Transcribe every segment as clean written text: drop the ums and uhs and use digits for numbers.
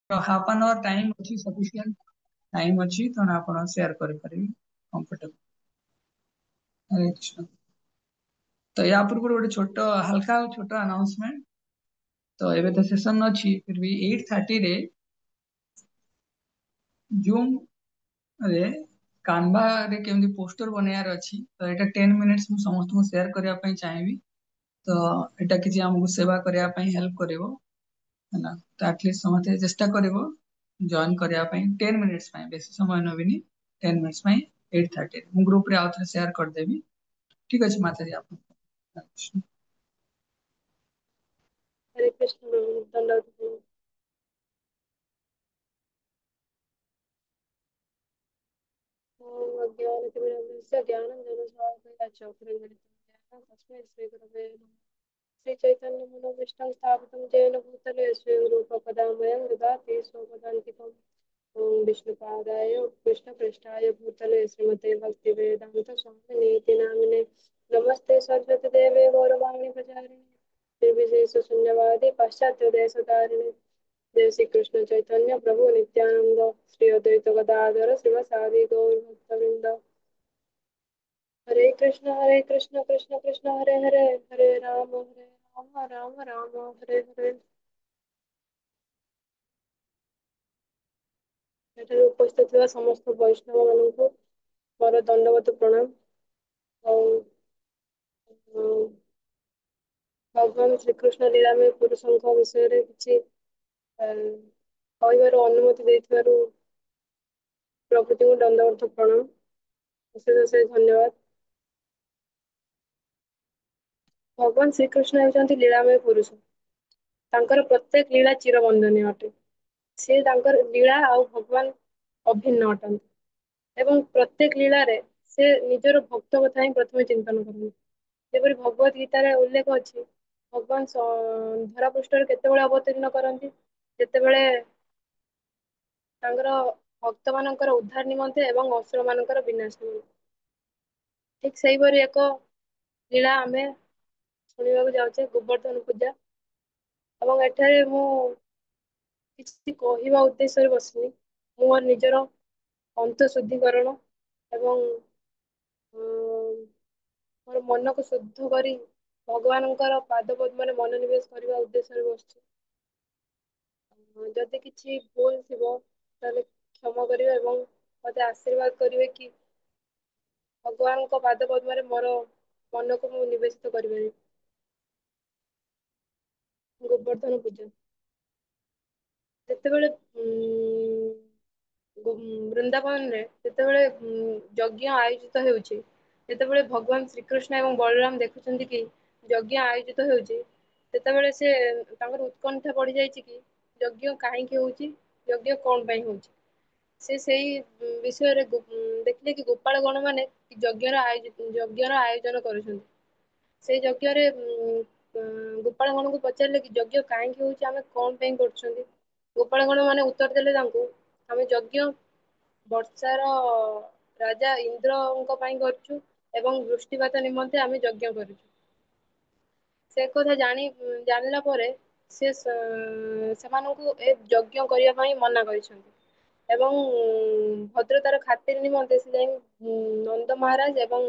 तो half an hour time अच्छी sufficient time अच्छी तो आपण शेयर करि परिबे कंफर्टेबल। हरे कृष्ण। तो या पूर्व गोटे छोट हल्का छोट अनाउंसमेंट। तो एबे तो सेशन अच्छी फिर भी 8:30 रे जूम रे कानवा रे केमती पोस्टर बनयार अछि। तो एटा 10 मिनिट्स मु समस्त को शेयर करिया पई चाहिबी। तो एटा किछि हमकु सेवा करिया पई हेल्प करिवो हैना। तो एटलीस्ट समते चेष्टा करिवो जॉइन करिया पई 10 मिनिट्स पई बेसी समय नबिनी 10 मिनिट्स पई 8:30 मु ग्रुप रे आउथरे शेयर कर देबी। ठीक अछि माताजी आप। हरे कृष्ण दंडवत। ओम अज्ञानतिमिरन्दस्य ज्ञानञ्जनशलाकया चक्षुरुन्मीलितं तस्मै श्रीगुरवे नमः। श्रीचैतन्यमनोभीष्टं स्थापितं येन भूतले स्वयं रूपपदामयं ददाति स्वपदान्तिकम्। ओम विष्णुपादाय कृष्णप्रेष्ठाय भूतले श्रीमते भक्तिवेदान्तस्वामिनीति नामिने नमस्ते सरस्वती देवे गौरवाणी प्रचारिणे निर्विशेषशून्यवादी पाश्चात्यदेशतारिणे जय श्री कृष्ण चैतन्य प्रभु नित्यानंद श्री अद्वैत गदाधर शिवसादि गौर भक्तवृंद। हरे कृष्ण कृष्ण कृष्ण हरे हरे हरे राम राम राम हरे हरे। ଏଠାରେ ଉପସ୍ଥିତ ଥିବା ସମସ୍ତ ବୈଷ୍ଣବ ମାନଙ୍କୁ ମୋର ଦଣ୍ଡବତ ପ୍ରଣାମ। ଆଉ ଭଗବାନ ଶ୍ରୀକୃଷ୍ଣ ଲୀଳାମୟ ପୁରୁଷଙ୍କ ବିଷୟରେ କିଛି କହିବାର ଅନୁମତି ଦେଇଥିବାରୁ ପ୍ରଭୁତିଙ୍କୁ ଦଣ୍ଡବତ ପ୍ରଣାମ। ଅଶେଷ ଅଶେଷ ଧନ୍ୟବାଦ। ଭଗବାନ ଶ୍ରୀକୃଷ୍ଣ ହେଉଛନ୍ତି ଲୀଳାମୟ ପୁରୁଷ। ତାଙ୍କର ପ୍ରତ୍ୟେକ ଲୀଳା ଚିରବନ୍ଦନୀୟ ଅଟେ। ସେ ତାଙ୍କର ଲୀଳା ଆଉ ଭଗବାନ ଅଭିନ୍ନ ଅଟନ୍ତି ଏବଂ ପ୍ରତ୍ୟେକ ଲୀଳାରେ ସେ ନିଜର ଭକ୍ତ କଥା ହିଁ ପ୍ରଥମେ ଚିନ୍ତନ କରନ୍ତି। ଯେପରି ଭଗବତ ଗୀତାରେ ଉଲ୍ଲେଖ ଅଛି ଭଗବାନ ଧରା ପୃଷ୍ଠରେ କେତେବେଳେ ଅବତୀର୍ଣ୍ଣ କରନ୍ତି ଯେତେବେଳେ ତାଙ୍କର ଭକ୍ତ ମାନଙ୍କର ଉଦ୍ଧାର ନିମନ୍ତେ ଏବଂ ଅସୁର ମାନଙ୍କର ବିନାଶ ନିମନ୍ତେ। ଠିକ ସେଇପରି ଏକ ଲୀଳା ଆମେ ଶୁଣିବାକୁ ଯାଉଛେ ଗୋବର୍ଦ୍ଧନ ପୂଜା ଏବଂ ଏଠାରେ ମୁଁ କିଛି କହିବା ଉଦ୍ଦେଶ୍ୟରେ ବସିନି। ମୁଁ ମୋର ନିଜର ଅନ୍ତ ଶୁଦ୍ଧିକରଣ ଏବଂ ମୋର ମନକୁ ଶୁଦ୍ଧ କରି ଭଗବାନଙ୍କର ପାଦ ପଦ୍ମରେ ମନୋନିବେଶ କରିବା ଉଦ୍ଦେଶ୍ୟରେ ବସିଛି। ଯଦି କିଛି ଭୁଲ ଥିବ ତାହେଲେ କ୍ଷମା କରିବେ ଏବଂ ମତେ ଆଶୀର୍ବାଦ କରିବେ କି ଭଗବାନଙ୍କ ପାଦ ପଦ୍ମରେ ମୋର ମନକୁ ମୁଁ ନିବେଶିତ କରିପାରିବି। ଗୋବର୍ଦ୍ଧନ ପୂଜା ଯେତେବେଳେ ବୃନ୍ଦାବନରେ ଯେତେବେଳେ ଯଜ୍ଞ ଆୟୋଜିତ ହେଉଛି ଯେତେବେଳେ ଭଗବାନ ଶ୍ରୀକୃଷ୍ଣ ଏବଂ ବଳରାମ ଦେଖୁଛନ୍ତି କି ଯଜ୍ଞ ଆୟୋଜିତ ହେଉଛି ସେତେବେଳେ ସେ ତାଙ୍କର ଉତ୍କଣ୍ଠା ବଢି ଯାଇଛି କି ଯଜ୍ଞ କାହିଁକି ହଉଛି ଯଜ୍ଞ କଣ ପାଇଁ ହଉଛି। ସେ ସେଇ ବିଷୟରେ ଦେଖିଲେ କି ଗୋପାଳ ଗଣ ମାନେ ଯଜ୍ଞର ଆୟୋଜନ କରୁଛନ୍ତି। ସେଇ ଯଜ୍ଞରେ ଗୋପାଳ ଗଣଙ୍କୁ ପଚାରିଲେ କି ଯଜ୍ଞ କାହିଁକି ହଉଛି ଆମେ କଣ ପାଇଁ କରୁଛନ୍ତି। ଗୋପାଳ ଗଣ ମାନେ ଉତ୍ତର ଦେଲେ ତାଙ୍କୁ ଆମେ ଯଜ୍ଞ ବର୍ଷାର ରାଜା ଇନ୍ଦ୍ରଙ୍କ ପାଇଁ କରୁଛୁ ଏବଂ ବୃଷ୍ଟିପାତ ନିମନ୍ତେ ଆମେ ଯଜ୍ଞ କରୁଛୁ। ସେ କଥା ଜାଣିଲା ପରେ ସେ ସେମାନଙ୍କୁ ଏ ଯଜ୍ଞ କରିବା ପାଇଁ ମନା କରିଛନ୍ତି। ଏବଂ ଭଦ୍ରତାର ଖାତିର ନିମନ୍ତେ ସେ ଯାଇ ନନ୍ଦ ମହାରାଜ ଏବଂ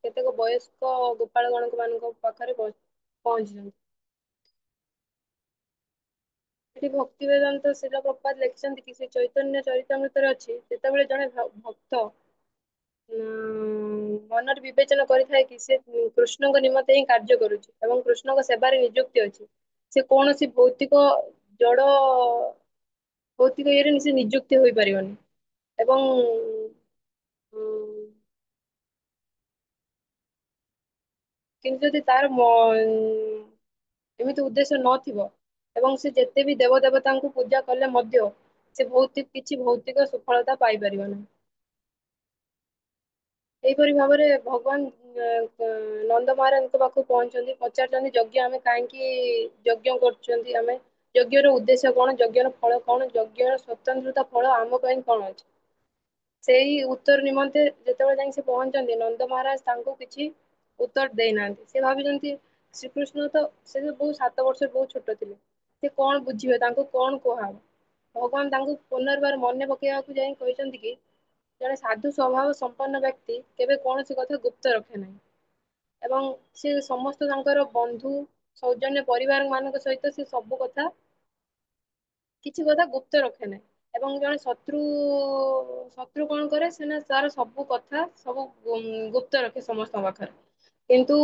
କେତେକ ବୟସ୍କ ଗୋପାଳ ଗଣକ ମାନଙ୍କ ପାଖରେ ପହଞ୍ଚିଛନ୍ତି। ସେଠି ଭକ୍ତି ବେଦାନ୍ତ ଶିଳ ପ୍ରପାତ ଲେଖିଛନ୍ତି କି ସେ ଚୈତନ୍ୟ ଚରିତାମୃତରେ ଅଛି ଯେତେବେଳେ ଜଣେ ଭକ୍ତ ମନରେ ବିବେଚନା କରିଥାଏ କି ସେ କୃଷ୍ଣଙ୍କ ନିମନ୍ତେ ହିଁ କାର୍ଯ୍ୟ କରୁଛି ଏବଂ କୃଷ୍ଣଙ୍କ ସେବାରେ ନିଯୁକ୍ତି ଅଛି ସେ କୌଣସି ଜଡ ଭୌତିକ ଇଏରେ ସେ ନିଯୁକ୍ତି ହୋଇପାରିବନି ଏବଂ କିନ୍ତୁ ଯଦି ତାର ଏମିତି ଉଦ୍ଦେଶ୍ୟ ନଥିବ ଏବଂ ସେ ଯେତେ ବି ଦେବ ଦେବତାଙ୍କୁ ପୂଜା କଲେ ମଧ୍ୟ ସେ କିଛି ଭୌତିକ ସଫଳତା ପାଇପାରିବ ନାହିଁ। ଏହିପରି ଭାବରେ ଭଗବାନ ନନ୍ଦ ମହାରାଜଙ୍କ ପାଖକୁ ପହଞ୍ଚଛନ୍ତି ପଚାରୁଛନ୍ତି ଯଜ୍ଞ ଆମେ କାହିଁକି ଯଜ୍ଞ କରୁଛନ୍ତି ଆମେ ଯଜ୍ଞର ଉଦ୍ଦେଶ୍ୟ କଣ ଯଜ୍ଞର ଫଳ କଣ ଯଜ୍ଞର ସ୍ୱତନ୍ତ୍ରତା ଫଳ ଆମ ପାଇଁ କଣ ଅଛି। ସେଇ ଉତ୍ତର ନିମନ୍ତେ ଯେତେବେଳେ ଯାଇ ସେ ପହଞ୍ଚନ୍ତି ନନ୍ଦ ମହାରାଜ ତାଙ୍କୁ କିଛି ଉତ୍ତର ଦେଇନାହାନ୍ତି ସେ ଭାବିଛନ୍ତି ଶ୍ରୀକୃଷ୍ଣ ତ ସେ ବହୁତ 7 ବର୍ଷ ବହୁତ ଛୋଟ ଥିଲେ ସେ କଣ ବୁଝିବେ ତାଙ୍କୁ କଣ କୁହାହବ ଭଗବାନ ତାଙ୍କୁ ପୁନର୍ବାର ମନେ ପକେଇବାକୁ ଯାଇ କହିଛନ୍ତି କି ଜଣେ ସାଧୁ ସ୍ୱଭାବ ସମ୍ପନ୍ନ ବ୍ୟକ୍ତି କେବେ କୌଣସି କଥା ଗୁପ୍ତ ରଖେ ନାହିଁ। ଏବଂ ସେ ସମସ୍ତ ତାଙ୍କର ବନ୍ଧୁ ସୌଜନ୍ୟ ପରିବାର ମାନଙ୍କ ସହିତ ସେ ସବୁ କଥା କିଛି କଥା ଗୁପ୍ତ ରଖେ ନାହିଁ। ଏବଂ ଜଣେ ଶତ୍ରୁ କଣ କରେ ସିନା ତାର ସବୁ କଥା ସବୁ ଗୁପ୍ତ ରଖେ ସମସ୍ତଙ୍କ ପାଖରେ। କିନ୍ତୁ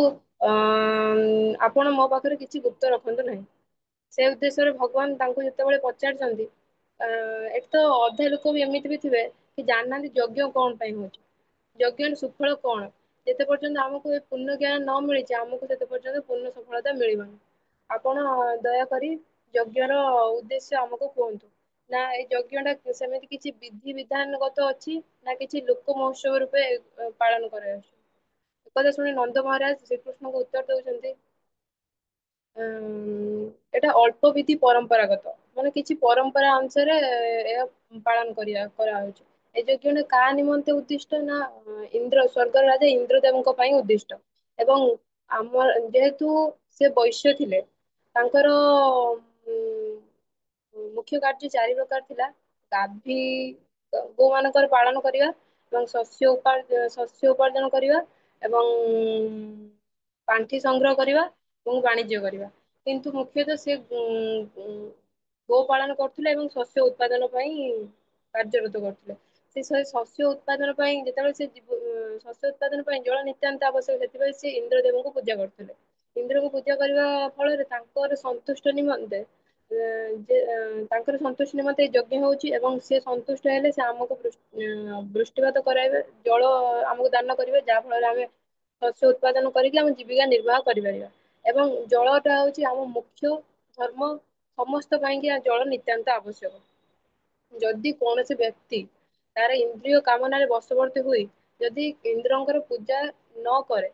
ଆପଣ ମୋ ପାଖରେ କିଛି ଗୁପ୍ତ ରଖନ୍ତୁ ନାହିଁ। ସେ ଉଦ୍ଦେଶ୍ୟରେ ଭଗବାନ ତାଙ୍କୁ ଯେତେବେଳେ ପଚାରିଛନ୍ତି ଏଠି ତ ଅଧେ ଲୋକ ବି ଏମିତି ବି ଥିବେ କି ଜାଣିନାହାନ୍ତି ଯଜ୍ଞ କଣ ପାଇଁ ହଉଛି। ଯଜ୍ଞର ସୁଫଳ କଣ? ଯେତେ ପର୍ଯ୍ୟନ୍ତ ଆମକୁ ଏ ପୂର୍ଣ୍ଣ ଜ୍ଞାନ ନ ମିଳିଛି ଆମକୁ ସେତେ ପର୍ଯ୍ୟନ୍ତ ପୂର୍ଣ୍ଣ ସଫଳତା ମିଳିବନି। ଆପଣ ଦୟାକରି ଯଜ୍ଞ ର ଉଦ୍ଦେଶ୍ୟ ଆମକୁ କୁହନ୍ତୁ। ନା ଏଇ ଯଜ୍ଞ ଟା ସେମିତି କିଛି ବିଧି ବିଧାନଗତ ଅଛି ନା କିଛି ଲୋକ ମହୋତ୍ସବ ରୂପେ ପାଳନ କରାଯାଉଛି। ଏକଥା ଶୁଣି ନନ୍ଦ ମହାରାଜ ଶ୍ରୀକୃଷ୍ଣଙ୍କୁ ଉତ୍ତର ଦଉଛନ୍ତି ଏଇଟା ଅଳ୍ପ ବିଧି ପରମ୍ପରାଗତ। ମାନେ କିଛି ପରମ୍ପରା ଅନୁସାରେ ଏହା ପାଳନ କରାହଉଛି। ଏ ଯଜ୍ଞ କାହା ନିମନ୍ତେ ଉଦ୍ଦିଷ୍ଟ ନା ଇନ୍ଦ୍ର ସ୍ଵର୍ଗର ରାଜା ଇନ୍ଦ୍ରଦେବଙ୍କ ପାଇଁ ଉଦ୍ଦିଷ୍ଟ। ଏବଂ ଆମର ଯେହେତୁ ସେ ବୈଶ୍ୟ ଥିଲେ ତାଙ୍କର ମୁଖ୍ୟ କାର୍ଯ୍ୟ ଚାରି ପ୍ରକାର ଥିଲା ଗାଭୀ ଗୋ ମାନଙ୍କର ପାଳନ କରିବା ଏବଂ ଶସ୍ୟ ଉପାର୍ଜନ କରିବା ଏବଂ ପାଣ୍ଠି ସଂଗ୍ରହ କରିବା ଏବଂ ବାଣିଜ୍ୟ କରିବା କିନ୍ତୁ ମୁଖ୍ୟତଃ ସେ ଗୋ ପାଳନ କରୁଥିଲେ ଏବଂ ଶସ୍ୟ ଉତ୍ପାଦନ ପାଇଁ କାର୍ଯ୍ୟରତ କରୁଥିଲେ। ସେ ଶସ୍ୟ ଉତ୍ପାଦନ ପାଇଁ ଯେତେବେଳେ ସେ ଶସ୍ୟ ଉତ୍ପାଦନ ପାଇଁ ଜଳ ନିତ୍ୟାନ୍ତ ଆବଶ୍ୟକ ସେଥିପାଇଁ ସେ ଇନ୍ଦ୍ର ଦେବଙ୍କୁ ପୂଜା କରୁଥିଲେ। ଇନ୍ଦ୍ରକୁ ପୂଜା କରିବା ଫଳରେ ତାଙ୍କର ସନ୍ତୁଷ୍ଟ ନିମନ୍ତେ ତାଙ୍କର ସନ୍ତୁଷ୍ଟି ନିମନ୍ତେ ଯଜ୍ଞ ହଉଛି ଏବଂ ସେ ସନ୍ତୁଷ୍ଟ ହେଲେ ସେ ଆମକୁ ବୃଷ୍ଟିପାତ କରାଇବେ ଜଳ ଆମକୁ ଦାନ କରିବେ ଯାହା ଫଳରେ ଆମେ ଶସ୍ୟ ଉତ୍ପାଦନ କରିକି ଆମ ଜୀବିକା ନିର୍ବାହ କରିପାରିବା। ଏବଂ ଜଳଟା ହଉଛି ଆମ ମୁଖ୍ୟ ଧର୍ମ ସମସ୍ତ ପାଇଁକି ଜଳ ନିତ୍ୟାନ୍ତ ଆବଶ୍ୟକ। ଯଦି କୌଣସି ବ୍ୟକ୍ତି ତାର ଇନ୍ଦ୍ରିୟ କାମନାରେ ବଶବର୍ତ୍ତୀ ହୋଇ ଯଦି ଇନ୍ଦ୍ରଙ୍କର ପୂଜା ନ କରେ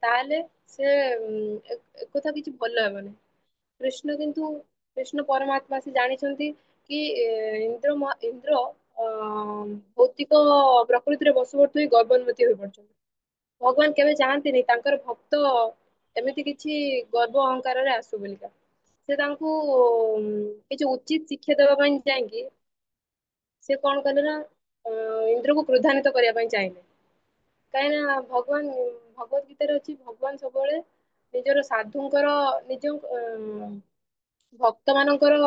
ତାହେଲେ ସେ ଏକଥା କିଛି ଭଲ ହେବନି। କୃଷ୍ଣ କିନ୍ତୁ କୃଷ୍ଣ ପରମାତ୍ମା ସେ ଜାଣିଛନ୍ତି କି ଇନ୍ଦ୍ର ଭୌତିକ ପ୍ରକୃତିରେ ବଶବର୍ତ୍ତୀ ହୋଇ ଗର୍ଭନ୍ନତି ହୋଇପଡିଛନ୍ତି। ଭଗବାନ କେବେ ଚାହାନ୍ତିନି ତାଙ୍କର ଭକ୍ତ ଏମିତି କିଛି ଗର୍ବ ଅହଙ୍କାରରେ ଆସୁ ବୋଲିକା। ସେ ତାଙ୍କୁ କିଛି ଉଚିତ ଶିକ୍ଷା ଦେବା ପାଇଁ ଯାଇକି ସେ କଣ କଲେ ନା ଇନ୍ଦ୍ରକୁ କ୍ରୋଧାନ୍ଵିତ କରିବା ପାଇଁ ଚାହିଁଲେ। କାହିଁକି ନା ଭଗବତ ଗୀତାରେ ଅଛି ଭଗବାନ ସବୁବେଳେ ନିଜର ସାଧୁଙ୍କର ନିଜ ଭକ୍ତ ମାନଙ୍କର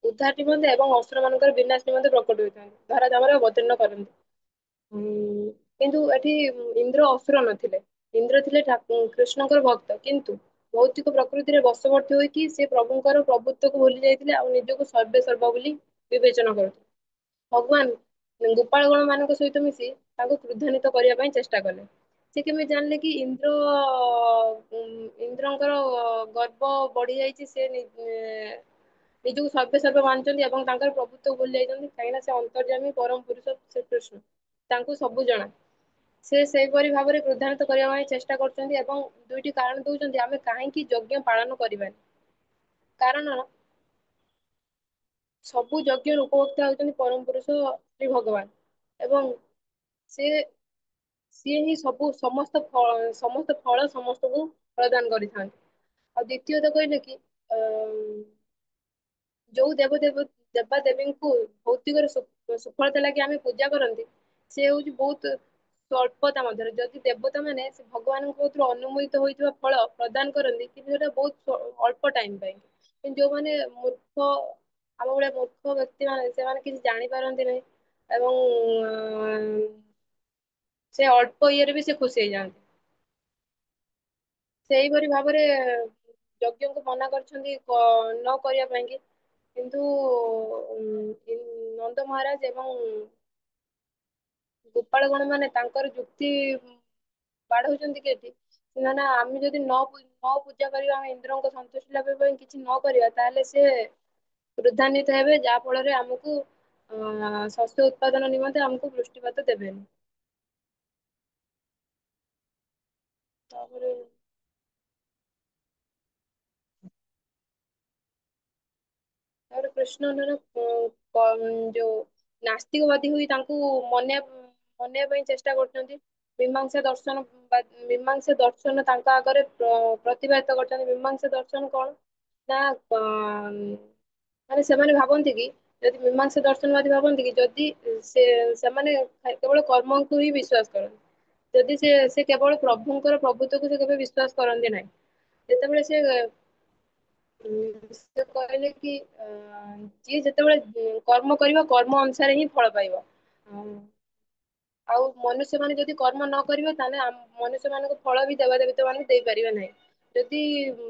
ଉଦ୍ଧାର ନିମନ୍ତେ ଏବଂ ଅସୁର ମାନଙ୍କର ବିନାଶ ନିମନ୍ତେ ପ୍ରକଟ ହୋଇଥାନ୍ତି ଧରା ଧାମରେ ଅବତୀର୍ଣ୍ଣ କରନ୍ତି। କିନ୍ତୁ ଏଠି ଇନ୍ଦ୍ର ଅସୁର ନଥିଲେ ଇନ୍ଦ୍ର ଥିଲେ କୃଷ୍ଣଙ୍କର ଭକ୍ତ କିନ୍ତୁ ଭୌତିକ ପ୍ରକୃତିରେ ବଶବର୍ତ୍ତୀ ହୋଇକି ସେ ପ୍ରଭୁଙ୍କର ପ୍ରଭୁତ୍ୱକୁ ଭୁଲି ଯାଇଥିଲେ ଆଉ ନିଜକୁ ସର୍ବେ ସର୍ବ ବୋଲି ବିବେଚନା କରୁଥିଲେ। ଭଗବାନ ଗୋପାଳ ଗଣ ମାନଙ୍କ ସହିତ ମିଶି ତାଙ୍କୁ କ୍ରୁଦ୍ଧାନ୍ଵିତ କରିବା ପାଇଁ ଚେଷ୍ଟା କଲେ। ସେ କେମିତି ଜାଣିଲେ କି ଇନ୍ଦ୍ରଙ୍କର ଗର୍ବ ବଢି ଯାଇଛି ସେ ନିଜକୁ ସର୍ବେ ମାନୁଛନ୍ତି ଏବଂ ତାଙ୍କର ପ୍ରଭୁତ୍ୱ ଭୁଲି ଯାଇଛନ୍ତି କାହିଁକିନା ସେ ଅନ୍ତର୍ଯ୍ୟାମୀ ପରମ ପୁରୁଷ ଶ୍ରୀକୃଷ୍ଣ ତାଙ୍କୁ ସବୁ ଜଣା। ସେ ସେହିପରି ଭାବରେ କ୍ରୋଧାନ୍ଵିତ କରିବା ପାଇଁ ଚେଷ୍ଟା କରୁଛନ୍ତି ଏବଂ ଦୁଇଟି କାରଣ ଦଉଛନ୍ତି ଆମେ କାହିଁକି ଯଜ୍ଞ ପାଳନ କରିବାନି କାରଣ ସବୁ ଯଜ୍ଞର ଉପଭୋକ୍ତା ହଉଛନ୍ତି ପରମ ପୁରୁଷ ଶ୍ରୀ ଭଗବାନ ଏବଂ ସେ ସିଏ ହିଁ ସମସ୍ତ ଫଳ ସମସ୍ତଙ୍କୁ ପ୍ରଦାନ କରିଥାନ୍ତି। ଆଉ ଦ୍ଵିତୀୟତ କହିଲେ କି ଯୋଉ ଦେବା ଦେବୀଙ୍କୁ ଭୌତିକରେ ସୁଫଳତା ଲାଗି ଆମେ ପୂଜା କରନ୍ତି ସେ ହଉଛି ବହୁତ ସ୍ୱଳ୍ପତା ମଧ୍ୟରେ ଯଦି ଦେବତା ମାନେ ସେ ଭଗବାନଙ୍କ କତିରୁ ଅନୁମୋଦିତ ହୋଇଥିବା ଫଳ ପ୍ରଦାନ କରନ୍ତି କିନ୍ତୁ ସେଟା ବହୁତ ଅଳ୍ପ ଟାଇମ ପାଇଁ କିନ୍ତୁ ଯୋଉମାନେ ଆମ ଭଳିଆ ମୂର୍ଖ ବ୍ୟକ୍ତି ମାନେ ସେମାନେ କିଛି ଜାଣିପାରନ୍ତି ନାହିଁ ଏବଂ ସେ ଅଳ୍ପ ଇଏରେ ବି ସେ ଖୁସି ହେଇଯାଆନ୍ତି। ସେଇପରି ଭାବରେ ଯଜ୍ଞଙ୍କୁ ମନା କରିଛନ୍ତି ନ କରିବା ପାଇଁ କି କିନ୍ତୁ ନନ୍ଦ ମହାରାଜ ଏବଂ ଗୋପାଳ ଗଣ ମାନେ ତାଙ୍କର ଯୁକ୍ତି ବାଢଉଛନ୍ତି କି ଏଠି ସେମାନେ ଆମେ ଯଦି ନ ପୂଜା କରିବା ଆମେ ଇନ୍ଦ୍ରଙ୍କ ସନ୍ତୁଷ୍ଟି ଲାଭ ପାଇଁ କିଛି ନ କରିବା ତାହେଲେ ସେ କ୍ରୁଦ୍ଧାନ୍ୱିତ ହେବେ ଯାହା ଫଳରେ ଆମକୁ ଶସ୍ୟ ଉତ୍ପାଦନ ନିମନ୍ତେ ଆମକୁ ବୃଷ୍ଟିପାତ ଦେବେନି। ତାପରେ ତାପରେ କୃଷ୍ଣ ଯୋଉ ନାସ୍ତିକବାଦୀ ହୋଇ ତାଙ୍କୁ ମନେଇବା ପାଇଁ ଚେଷ୍ଟା କରୁଛନ୍ତି। ମୀମାଂସା ଦର୍ଶନ ତାଙ୍କ ଆଗରେ ପ୍ରତିବାଦିତ କରିଛନ୍ତି ମୀମାଂସା ଦର୍ଶନ କଣ ନା ମାନେ ସେମାନେ ଭାବନ୍ତି କି, ଯଦି ମୀମାଂସା ଦର୍ଶନବାଦୀ ଭାବନ୍ତି କି ଯଦି ସେ ସେମାନେ କେବଳ କର୍ମକୁ ହିଁ ବିଶ୍ୱାସ କରନ୍ତି। ଯଦି ସେ କେବଳ ପ୍ରଭୁଙ୍କର ପ୍ରଭୁତ୍ୱକୁ ସେ କେବେ ବିଶ୍ୱାସ କରନ୍ତି ନାହିଁ। ଯେତେବେଳେ ସେ କହିଲେ କି ଯିଏ ଯେତେବେଳେ କର୍ମ କରିବ କର୍ମ ଅନୁସାରେ ହିଁ ଫଳ ପାଇବ। ଉଁ, ଆଉ ମନୁଷ୍ୟ ମାନେ ଯଦି କର୍ମ ନ କରିବେ ତାହେଲେ ମନୁଷ୍ୟ ମାନଙ୍କୁ ଫଳ ବି ଦେବାଦେବୀତା ମାନଙ୍କୁ ଦେଇପାରିବେ ନାହିଁ। ଯଦି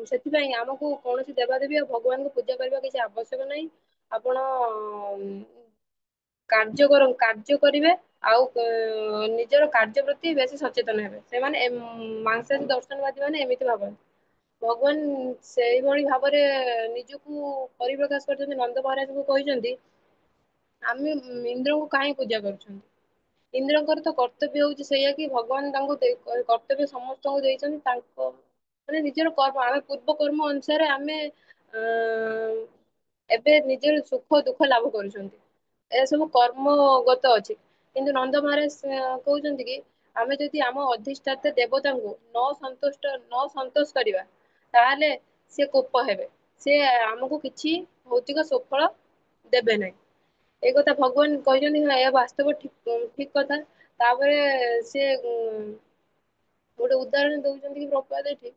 ସେଥିପାଇଁ ଆମକୁ କୌଣସି ଦେବାଦେବୀ ଆଉ ଭଗବାନଙ୍କୁ ପୂଜା କରିବା କିଛି ଆବଶ୍ୟକ ନାହିଁ। ଆପଣ କାର୍ଯ୍ୟ କରିବେ ଆଉ ନିଜର କାର୍ଯ୍ୟ ପ୍ରତି ବେଶୀ ସଚେତନ ହେବେ। ସେମାନେ ମାଂସାସୀ ଦର୍ଶନବାଦୀ ମାନେ ଏମିତି ଭାବନ୍ତି। ଭଗବାନ ସେଇଭଳି ଭାବରେ ନିଜକୁ ପରିପ୍ରକାଶ କରିଛନ୍ତି ନନ୍ଦ ମହାରାଜଙ୍କୁ କହିଛନ୍ତି ଆମେ ଇନ୍ଦ୍ରଙ୍କୁ କାହିଁ ପୂଜା କରୁଛନ୍ତି? ଇନ୍ଦ୍ରଙ୍କର ତ କର୍ତ୍ତବ୍ୟ ହଉଛି ସେଇଆ କି ଭଗବାନ ତାଙ୍କୁ କର୍ତ୍ତବ୍ୟ ସମସ୍ତଙ୍କୁ ଦେଇଛନ୍ତି ତାଙ୍କ ମାନେ ନିଜର କର୍ମ ଆମେ ପୂର୍ବ କର୍ମ ଅନୁସାରେ ଆମେ ଅ ଏବେ ନିଜର ସୁଖ ଦୁଃଖ ଲାଭ କରୁଛନ୍ତି। ଏ ସବୁ କର୍ମଗତ ଅଛି। କିନ୍ତୁ ନନ୍ଦ ମହାରାଜ କହୁଛନ୍ତି କି ଆମେ ଯଦି ଆମ ଅଧିଷ୍ଠାତା ଦେବତାଙ୍କୁ ନ ସନ୍ତୋଷ କରିବା ତାହେଲେ ସେ କୋପ ହେବେ। ସେ ଆମକୁ କିଛି ଭୌତିକ ସୁଫଳ ଦେବେ ନାହିଁ। ଏଇ କଥା ଭଗବାନ କହିଛନ୍ତି ହଁ ଏହା ବାସ୍ତବ ଠିକ କଥା। ତାପରେ ସେ ଗୋଟେ ଉଦାହରଣ ଦଉଛନ୍ତି କି ପ୍ରପାତ ଏଠି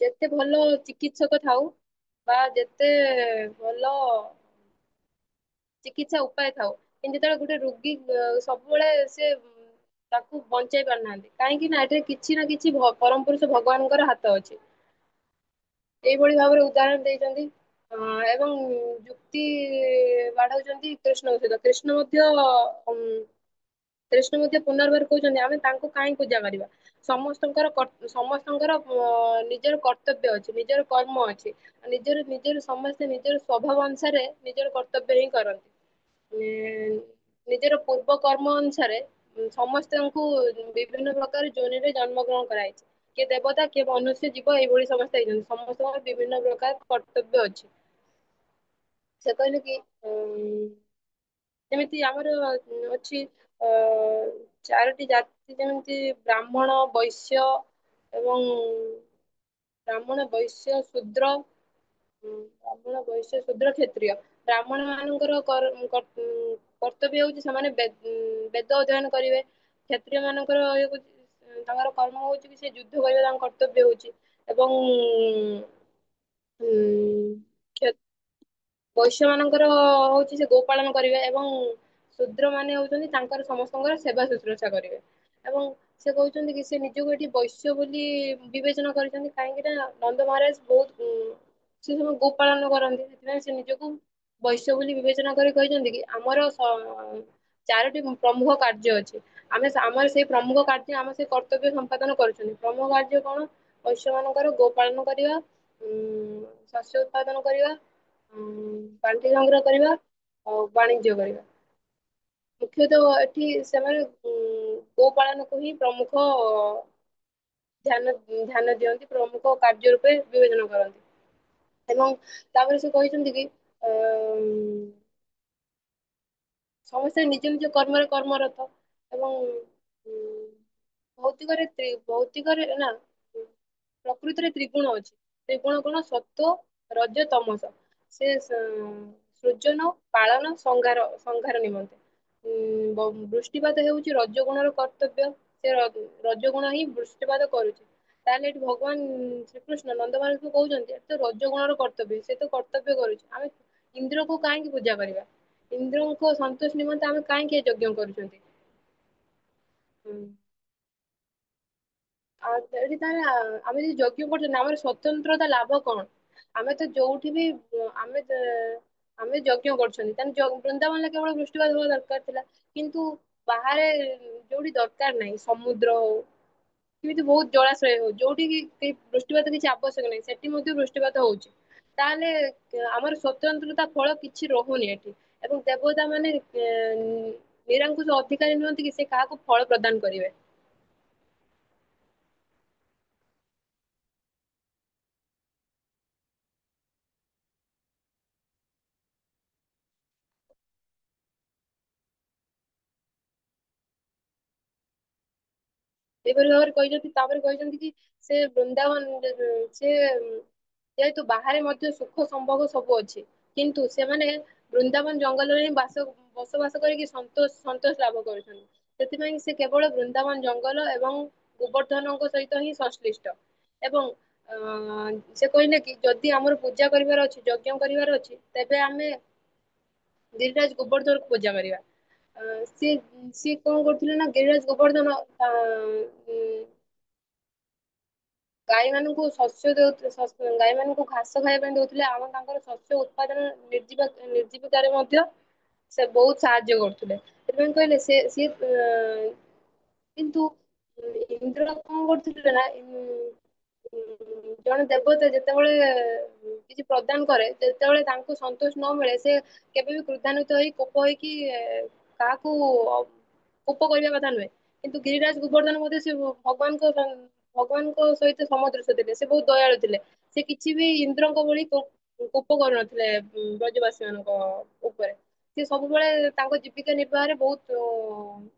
ଯେତେ ଭଲ ଚିକିତ୍ସକ ଥାଉ ବା ଯେତେ ଭଲ ଚିକିତ୍ସା ଉପାୟ ଥାଉ କିନ୍ତୁ ଯେତେବେଳେ ଗୋଟେ ରୋଗୀ ସବୁବେଳେ ସେ ତାକୁ ବଞ୍ଚେଇ ପାରୁନାହାନ୍ତି କାହିଁକି ନା ଏଠାରେ କିଛି ନା କିଛି ପରମ ପୁରୁଷ ଭଗବାନଙ୍କର ହାତ ଅଛି। ଏଇଭଳି ଭାବରେ ଉଦାହରଣ ଦେଇଛନ୍ତି ଏବଂ ଯୁକ୍ତି ବାଢାଉଛନ୍ତି କୃଷ୍ଣଙ୍କ ସହିତ କୃଷ୍ଣ ମଧ୍ୟ ପୁନର୍ବାର କହୁଛନ୍ତି ଆମେ ତାଙ୍କୁ କାହିଁ ପୂଜା କରିବା। ସମସ୍ତଙ୍କର ନିଜର କର୍ତ୍ତବ୍ୟ ଅଛି ନିଜର କର୍ମ ଅଛି। ନିଜର ସମସ୍ତେ ନିଜର ସ୍ୱଭାବ ଅନୁସାରେ ନିଜର କର୍ତ୍ତବ୍ୟ ହିଁ କରନ୍ତି। ନିଜର ପୂର୍ବ କର୍ମ ଅନୁସାରେ ସମସ୍ତଙ୍କୁ ବିଭିନ୍ନ ପ୍ରକାର ଜୋନିରେ ଜନ୍ମ ଗ୍ରହଣ କରାଯାଇଛି। କିଏ ଦେବତା କିଏ ମନୁଷ୍ୟ ଜୀବ ଏଇଭଳି ସମସ୍ତେ ହେଇଛନ୍ତି ସମସ୍ତଙ୍କର ବିଭିନ୍ନ ପ୍ରକାର କର୍ତ୍ତବ୍ୟ ଅଛି। ସେ କହିଲେ କି ଯେମିତି ଆମର ଅଛି ଅ ଚାରୋଟି ଜାତି ଯେମିତି ବ୍ରାହ୍ମଣ ବୈଶ୍ୟ ଏବଂ ଶୂଦ୍ର ବ୍ରାହ୍ମଣ ବୈଶ୍ୟ ଶୂଦ୍ର କ୍ଷତ୍ରିୟ ବ୍ରାହ୍ମଣ ମାନଙ୍କର କର୍ତ୍ତବ୍ୟ ହଉଛି ସେମାନେ ବେଦ ଅଧ୍ୟୟନ କରିବେ। କ୍ଷତ୍ରିୟ ମାନଙ୍କର ତାଙ୍କର କର୍ମ ହଉଛି କି ସେ ଯୁଦ୍ଧ କରିବା ତାଙ୍କ କର୍ତ୍ତବ୍ୟ ହଉଛି। ଏବଂ ବୈଶ୍ୟ ମାନଙ୍କର ହଉଛି ସେ ଗୋପାଳନ କରିବେ ଏବଂ ଶୂଦ୍ର ମାନେ ହଉଛନ୍ତି ତାଙ୍କର ସମସ୍ତଙ୍କର ସେବା ଶୁଶ୍ରୂଷା କରିବେ ଏବଂ ସେ କହୁଛନ୍ତି କି ସେ ନିଜକୁ ଏଠି ବୈଶ୍ୟ ବୋଲି ବିବେଚନା କରିଛନ୍ତି କାହିଁକି ନା ନନ୍ଦ ମହାରାଜ ବହୁତ ସେ ସବୁ ଗୋପାଳନ କରନ୍ତି ସେଥିପାଇଁ ସେ ନିଜକୁ ବୈଶ୍ୟ ବୋଲି ବିବେଚନା କରି କହିଛନ୍ତି କି ଆମର ଚାରୋଟି ପ୍ରମୁଖ କାର୍ଯ୍ୟ ଅଛି। ଆମର ସେଇ ପ୍ରମୁଖ କାର୍ଯ୍ୟ ଆମେ ସେ କର୍ତ୍ତବ୍ୟ ସମ୍ପାଦନ କରୁଛନ୍ତି ପ୍ରମୁଖ କାର୍ଯ୍ୟ କଣ? ବୈଶ୍ୟ ମାନଙ୍କର ଗୋପାଳନ କରିବା ଶସ୍ୟ ଉତ୍ପାଦନ କରିବା ପାଣ୍ଠି ସଂଗ୍ରହ କରିବା ଆଉ ବାଣିଜ୍ୟ କରିବା। ମୁଖ୍ୟତଃ ଏଠି ସେମାନେ ଗୋ ପାଳନକୁ ହିଁ ପ୍ରମୁଖ ଧ୍ୟାନ ଦିଅନ୍ତି ପ୍ରମୁଖ କାର୍ଯ୍ୟ ରୂପେ ବିବେଚନା କରନ୍ତି। ଏବଂ ତାପରେ ସେ କହିଛନ୍ତି କି ସମସ୍ତେ ନିଜ ନିଜ କର୍ମରେ କର୍ମରତ ଏବଂ ଭୌତିକରେ ନା ପ୍ରକୃତିରେ ତ୍ରିଗୁଣ ଅଛି ତ୍ରିଗୁଣ କଣ ସତ୍ଵ ରଜ ତମସ ସେ ସୃଜନ ପାଳନ ସଂହାର ନିମନ୍ତେ ବୃଷ୍ଟିପାତ ହେଉଛି ରଜଗୁଣର କର୍ତ୍ତବ୍ୟ ସେ ରଜଗୁଣ ହିଁ ବୃଷ୍ଟିପାତ କରୁଛି। ତାହେଲେ ଏଠି ଭଗବାନ ଶ୍ରୀକୃଷ୍ଣ ନନ୍ଦବାରଙ୍କୁ କହୁଛନ୍ତି ଏ ତ ରଜଗୁଣର କର୍ତ୍ତବ୍ୟ ସେ ତ କର୍ତ୍ତବ୍ୟ କରୁଛି ଆମେ ଇନ୍ଦ୍ରକୁ କାହିଁକି ପୂଜା କରିବା ଇନ୍ଦ୍ରଙ୍କ ସନ୍ତୋଷ ନିମନ୍ତେ ଆମେ କାହିଁକି ଏ ଯଜ୍ଞ କରୁଛନ୍ତି। ହୁଁ। ଆଉ ଏଠି ତାହେଲେ ଆମେ ଯଦି ଯଜ୍ଞ କରୁଛନ୍ତି ଆମର ସ୍ଵତନ୍ତ୍ରତା ଲାଭ କଣ? ଆମେ ତ ଯୋଉଠି ବି ଆମେ ଯଜ୍ଞ କରୁଛନ୍ତି ତାଲେ ବୃନ୍ଦାବନରେ କେବଳ ବୃଷ୍ଟିପାତ ହବା ଦରକାର ଥିଲା। କିନ୍ତୁ ବାହାରେ ଯୋଉଠି ଦରକାର ନାହିଁ ସମୁଦ୍ର ହଉ ଏମିତି ବହୁତ ଜଳାଶୟ ହଉ ଯୋଉଠି ବୃଷ୍ଟିପାତ କିଛି ଆବଶ୍ୟକ ନାହିଁ ସେଠି ମଧ୍ୟ ବୃଷ୍ଟିପାତ ହଉଛି। ତାହେଲେ ଆମର ସ୍ୱତନ୍ତ୍ରତା ଫଳ କିଛି ରହୁନି ଏଠି। ଏବଂ ଦେବତା ମାନେ ନିରଙ୍କୁଶ ଅଧିକାରୀ ନୁହନ୍ତି କି ସେ କାହାକୁ ଫଳ ପ୍ରଦାନ କରିବେ। ଏପରି ଭାବରେ କହିଛନ୍ତି ତାପରେ କହିଛନ୍ତି କି ସେ ବୃନ୍ଦାବନ ସେ ଯେହେତୁ ବାହାରେ ମଧ୍ୟ ସୁଖ ସମ୍ଭୋଗ ସବୁ ଅଛି, କିନ୍ତୁ ସେମାନେ ବୃନ୍ଦାବନ ଜଙ୍ଗଲରେ ହିଁ ବସବାସ କରିକି ସନ୍ତୋଷ ଲାଭ କରୁଛନ୍ତି। ସେଥିପାଇଁ ସେ କେବଳ ବୃନ୍ଦାବନ ଜଙ୍ଗଲ ଏବଂ ଗୋବର୍ଦ୍ଧନଙ୍କ ସହିତ ହିଁ ସଂଶ୍ଳିଷ୍ଟ। ଏବଂ ସେ କହିଲେ କି ଯଦି ଆମର ପୂଜା କରିବାର ଅଛି, ଯଜ୍ଞ କରିବାର ଅଛି, ତେବେ ଆମେ ଗିରିରାଜ ଗୋବର୍ଦ୍ଧନକୁ ପୂଜା କରିବା। ସିଏ ସିଏ କଣ କରୁଥିଲେ ନା, ଗିରିରାଜ ଗୋବର୍ଦ୍ଧନ ଗାଈ ମାନଙ୍କୁ ଶସ୍ୟ ଗାଈ ମାନଙ୍କୁ ଘାସ ଖାଇବା ପାଇଁ ଦଉଥିଲେ। ଆମ ତାଙ୍କର ଶସ୍ୟ ଉତ୍ପାଦନ ନିର୍ଜୀବିକାରେ ମଧ୍ୟ ସେ ବହୁତ ସାହାଯ୍ୟ କରୁଥିଲେ। ସେଥିପାଇଁ କହିଲେ ସିଏ କିନ୍ତୁ ଇନ୍ଦ୍ର କଣ କରୁଥିଲେ ନା, ଜଣେ ଦେବତା ଯେତେବେଳେ କିଛି ପ୍ରଦାନ କରେ, ଯେତେବେଳେ ତାଙ୍କୁ ସନ୍ତୋଷ ନ ମିଳେ, ସେ କେବେ ବି କ୍ରୋଧାନ୍ୱିତ ହେଇ କୋପ ହେଇକି କାହାକୁ କୋପ କରିବା କଥା ନୁହେଁ। କିନ୍ତୁ ଗିରିରାଜ ଗୋବର୍ଦ୍ଧନ ମଧ୍ୟ ସେ ଭଗବାନଙ୍କ ସହିତ ସମଦୃଶ ଥିଲେ। ସେ ବହୁତ ଦୟାଳୁ ଥିଲେ। ସେ କିଛି ବି ଇନ୍ଦ୍ରଙ୍କ ଭଳି କୋପ କରୁନଥିଲେ ବ୍ରଜବାସୀ ମାନଙ୍କ ଉପରେ। ସେ ସବୁବେଳେ ତାଙ୍କ ଜୀବିକା ନିର୍ବାହରେ ବହୁତ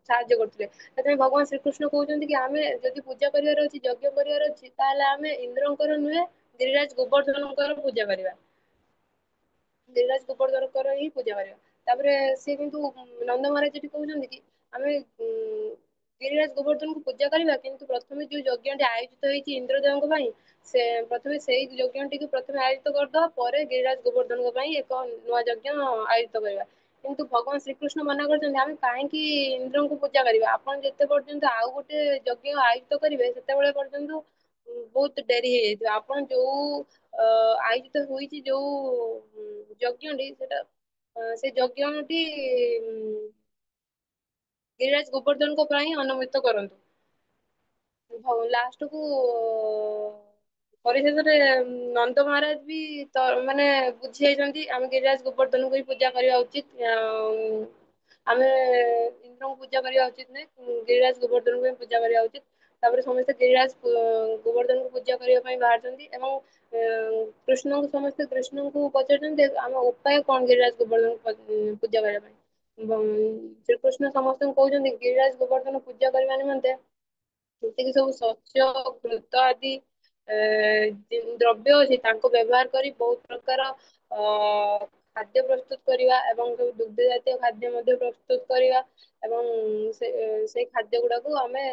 ସାହାଯ୍ୟ କରୁଥିଲେ। ସେଥିପାଇଁ ଭଗବାନ ଶ୍ରୀକୃଷ୍ଣ କହୁଛନ୍ତି କି ଆମେ ଯଦି ପୂଜା କରିବାର ଅଛି, ଯଜ୍ଞ କରିବାର ଅଛି, ତାହେଲେ ଆମେ ଇନ୍ଦ୍ରଙ୍କର ନୁହେଁ, ଗିରିରାଜ ଗୋବର୍ଦ୍ଧନଙ୍କର ପୂଜା କରିବା। ଗିରିରାଜ ଗୋବର୍ଦ୍ଧନଙ୍କର ହିଁ ପୂଜା କରିବା। ତାପରେ ସିଏ କିନ୍ତୁ ନନ୍ଦ ମହାରାଜ ଏଠି କହୁଛନ୍ତି କି ଆମେ ଗିରିରାଜ ଗୋବର୍ଦ୍ଧନଙ୍କୁ ପୂଜା କରିବା, କିନ୍ତୁ ପ୍ରଥମେ ଯୋଉ ଯଜ୍ଞଟି ଆୟୋଜିତ ହେଇଛି ଇନ୍ଦ୍ରଦେବଙ୍କ ପାଇଁ, ସେ ପ୍ରଥମେ ସେଇ ଯଜ୍ଞଟିକୁ ପ୍ରଥମେ ଆୟୋଜିତ କରିଦବା, ପରେ ଗିରିରାଜ ଗୋବର୍ଦ୍ଧନଙ୍କ ପାଇଁ ଏକ ନୂଆ ଯଜ୍ଞ ଆୟୋଜିତ କରିବା। କିନ୍ତୁ ଭଗବାନ ଶ୍ରୀକୃଷ୍ଣ ମନା କରିଛନ୍ତି ଆମେ କାହିଁକି ଇନ୍ଦ୍ରଙ୍କୁ ପୂଜା କରିବା। ଆପଣ ଯେତେ ପର୍ଯ୍ୟନ୍ତ ଆଉ ଗୋଟେ ଯଜ୍ଞ ଆୟୋଜିତ କରିବେ, ସେତେବେଳେ ପର୍ଯ୍ୟନ୍ତ ବହୁତ ଡେରି ହେଇଯାଇଥିବ। ଆପଣ ଯୋଉ ଆୟୋଜିତ ହୋଇଛି ଯୋଉ ଯଜ୍ଞଟି, ସେଟା ସେ ଯଜ୍ଞଟି ଗିରିରାଜ ଗୋବର୍ଦ୍ଧନଙ୍କ ପାଇଁ ଅନୁମୋଦିତ କରନ୍ତୁ। ହଉ ଲାଷ୍ଟକୁ ପରିଶେଷରେ ନନ୍ଦ ମହାରାଜ ବି ମାନେ ବୁଝି ଯାଇଛନ୍ତି ଆମେ ଗିରିରାଜ ଗୋବର୍ଦ୍ଧନଙ୍କୁ ହିଁ ପୂଜା କରିବା ଉଚିତ। ଆମେ ଇନ୍ଦ୍ରଙ୍କୁ ପୂଜା କରିବା ଉଚିତ ନୁହେଁ, ଗିରିରାଜ ଗୋବର୍ଦ୍ଧନଙ୍କୁ ହିଁ ପୂଜା କରିବା ଉଚିତ। ତାପରେ ସମସ୍ତେ ଗିରିରାଜ ଗୋବର୍ଦ୍ଧନକୁ ପୂଜା କରିବା ପାଇଁ ବାହାରିଛନ୍ତି। ଏବଂ କୃଷ୍ଣଙ୍କୁ ସମସ୍ତେ କୃଷ୍ଣଙ୍କୁ ପଚାରୁଛନ୍ତି ଆମ ଉପାୟ କଣ ଗିରିରାଜ ଗୋବର୍ଦ୍ଧନଙ୍କୁ ପୂଜା କରିବା ପାଇଁ। ଏବଂ ଶ୍ରୀକୃଷ୍ଣ ସମସ୍ତଙ୍କୁ କହୁଛନ୍ତି ଗିରିରାଜ ଗୋବର୍ଦ୍ଧନ ପୂଜା କରିବା ନିମନ୍ତେ ଯେତିକି ସବୁ ଶସ୍ୟ ଘୃତ ଆଦି ଦ୍ରବ୍ୟ ଅଛି, ତାଙ୍କୁ ବ୍ୟବହାର କରି ବହୁତ ପ୍ରକାର ଖାଦ୍ୟ ପ୍ରସ୍ତୁତ କରିବା, ଏବଂ ଯୋଉ ଦୁଗ୍ଧ ଜାତୀୟ ଖାଦ୍ୟ ମଧ୍ୟ ପ୍ରସ୍ତୁତ କରିବା। ଏବଂ ସେଇ ଖାଦ୍ୟ ଗୁଡାକୁ ଆମେ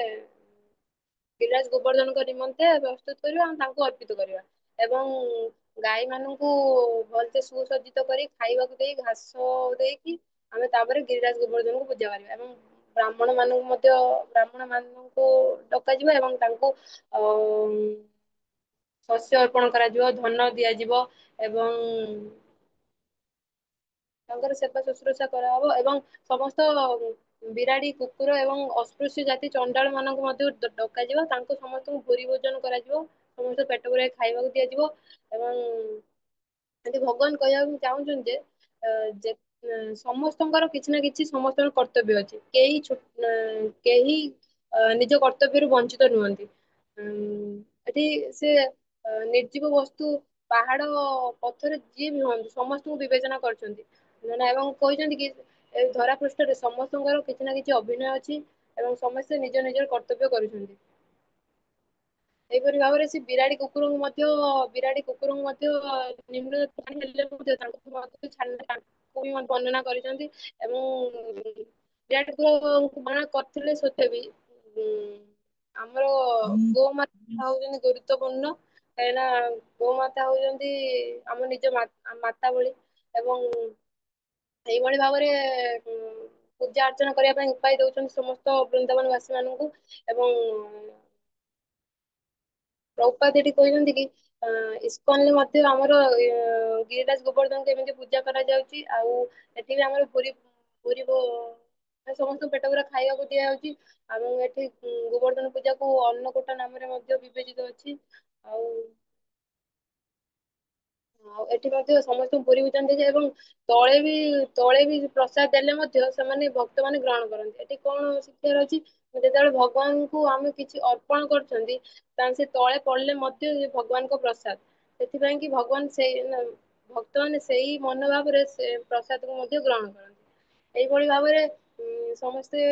ଗିରିରାଜ ଗୋବର୍ଦ୍ଧନଙ୍କ ନିମନ୍ତେ ପ୍ରସ୍ତୁତ କରିବା ଆଉ ତାଙ୍କୁ ଅର୍ପିତ କରିବା। ଏବଂ ଗାଈ ମାନଙ୍କୁ ଭଲସେ ସୁସଜ୍ଜିତ କରି ଖାଇବାକୁ ଦେଇ ଘାସ ଦେଇକି ଆମେ ତାପରେ ଗିରିରାଜ ଗୋବର୍ଦ୍ଧନକୁ ପୂଜା କରିବା। ଏବଂ ବ୍ରାହ୍ମଣ ମାନଙ୍କୁ ଡକାଯିବ ଏବଂ ତାଙ୍କୁ ଅ ଶସ୍ୟ ଅର୍ପଣ କରାଯିବ, ଧନ ଦିଆଯିବ ଏବଂ ତାଙ୍କର ସେବା ଶୁଶ୍ରୂଷା କରାହବ। ଏବଂ ସମସ୍ତ ବିରାଡି କୁକୁର ଏବଂ ଅସ୍ପୃଶ୍ୟ ଜାତି ଚଣ୍ଡାଳ ମାନଙ୍କୁ ମଧ୍ୟ ଡକାଯିବ। ତାଙ୍କୁ ସମସ୍ତଙ୍କୁ ଭୋରି ଭୋଜନ କରାଯିବ। ସମସ୍ତେ ପେଟ ପୂରାଇ ଖାଇବାକୁ ଦିଆଯିବ। ଏବଂ ଏଠି ଭଗବାନ କହିବାକୁ ଚାହୁଁଛନ୍ତି ଯେ ସମସ୍ତଙ୍କର କିଛି ନା କିଛି ସମସ୍ତଙ୍କର କର୍ତ୍ତବ୍ୟ ଅଛି। କେହି ନିଜ କର୍ତ୍ତବ୍ୟରୁ ବଞ୍ଚିତ ନୁହନ୍ତି। ଏଠି ସେ ନିର୍ଜୀବ ବସ୍ତୁ ପାହାଡ ପଥର ଯିଏ ବି ହୁଅନ୍ତୁ ସମସ୍ତଙ୍କୁ ବିବେଚନା କରୁଛନ୍ତି। ଏବଂ କହିଛନ୍ତି କି ଏ ଧରା ପୃଷ୍ଠରେ ସମସ୍ତଙ୍କର କିଛି ନା କିଛି ଅଭିନୟ ଅଛି। ଏବଂ ସମସ୍ତେ ନିଜ ନିଜର କର୍ତ୍ତବ୍ୟ କରୁଛନ୍ତି। ଏହିପରି ଭାବରେ ସେ ବିରାଡ଼ି କୁକୁରଙ୍କୁ ମଧ୍ୟ ନିମ୍ନ ହେଲେ ମଧ୍ୟ ତାଙ୍କୁ ବି ବର୍ଣ୍ଣନା କରିଛନ୍ତି। ଏବଂ ବିରାଟ କୁକୁରଙ୍କୁ ମନା କରିଥିଲେ ସତ୍ୟ ବି ଆମର ଗୋମାତା ହଉଛନ୍ତି ଗୁରୁତ୍ୱପୂର୍ଣ୍ଣ। କାହିଁକିନା ଗୋମାତା ହଉଛନ୍ତି ଆମ ନିଜ ମାତା ଭଳି। ଏବଂ ସେଇଭଳି ଭାବରେ ପୂଜା ଅର୍ଚ୍ଚନା କରିବା ପାଇଁ ଉପାୟ ଦଉଛନ୍ତି ସମସ୍ତ ବୃନ୍ଦାବନ ବାସୀ ମାନଙ୍କୁ। ଏବଂ ପ୍ରଭୁପାଦ ଏଠି କହିଛନ୍ତି କି ଇସ୍କନରେ ମଧ୍ୟ ଆମର ଗିରିରାଜ ଗୋବର୍ଦ୍ଧନଙ୍କୁ ଏମିତି ପୂଜା କରାଯାଉଛି। ଆଉ ଏଠି ବି ଆମର ସମସ୍ତଙ୍କୁ ପେଟ ପୂରା ଖାଇବାକୁ ଦିଆଯାଉଛି। ଆଉ ଏଠି ଗୋବର୍ଦ୍ଧନ ପୂଜାକୁ ଅନ୍ନକୂଟ ନାମରେ ମଧ୍ୟ ବିବେଚିତ ଅଛି। ଆଉ ଆଉ ଏଠି ମଧ୍ୟ ସମସ୍ତଙ୍କୁ ପୁରୀ ଏବଂ ତଳେ ବି ପ୍ରସାଦ ଦେଲେ ମଧ୍ୟ ସେମାନେ ଭକ୍ତ ମାନ ଗ୍ରହଣ କରନ୍ତି। ଏଠି କଣ ଶିକ୍ଷାର ଅଛି ଯେତେବେଳେ ଭଗବାନଙ୍କୁ ଆମେ କିଛି ଅର୍ପଣ କରୁଛନ୍ତି ତାହେଲେ ସେ ତଳେ ପଡିଲେ ମଧ୍ୟ ଭଗବାନଙ୍କ ପ୍ରସାଦ। ସେଥିପାଇଁ କି ଭଗବାନ ଭକ୍ତମାନେ ସେଇ ମନୋଭାବରେ ସେ ପ୍ରସାଦକୁ ମଧ୍ୟ ଗ୍ରହଣ କରନ୍ତି। ଏଇଭଳି ଭାବରେ ସମସ୍ତେ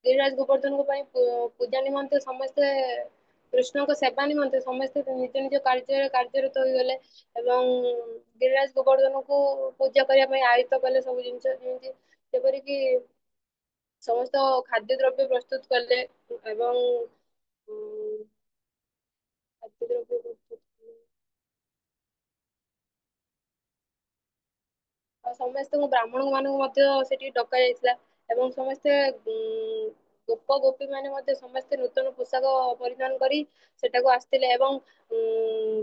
ଗିରିରାଜ ଗୋବର୍ଦ୍ଧନଙ୍କ ପାଇଁ ପୂଜା ନିମନ୍ତେ ସମସ୍ତେ କୃଷ୍ଣଙ୍କ ସେବା ନିମନ୍ତେ ସମସ୍ତେ ନିଜ ନିଜ କାର୍ଯ୍ୟରତ ହୋଇଗଲେ ଏବଂ ଗିରିରାଜ ଗୋବର୍ଦ୍ଧନକୁ ପୂଜା କରିବା ପାଇଁ ଆୟତ୍ତ କଲେ ସବୁ ଜିନିଷ ଯେମିତି ଯେପରିକି ସମସ୍ତ ଖାଦ୍ୟ ଦ୍ରବ୍ୟ ପ୍ରସ୍ତୁତ କଲେ ଏବଂ ଖାଦ୍ୟ ଦ୍ରବ୍ୟ ପ୍ରସ୍ତୁତ କଲେ ଆଉ ସମସ୍ତଙ୍କୁ ବ୍ରାହ୍ମଣ ମାନଙ୍କୁ ମଧ୍ୟ ସେଠି ଡକା ଯାଇଥିଲା ଏବଂ ସମସ୍ତେ ଗୋପ ଗୋପୀ ମାନେ ମଧ୍ୟ ସମସ୍ତେ ନୂତନ ପୋଷାକ ପରିଧାନ କରି ସେଟାକୁ ଆସିଥିଲେ ଏବଂ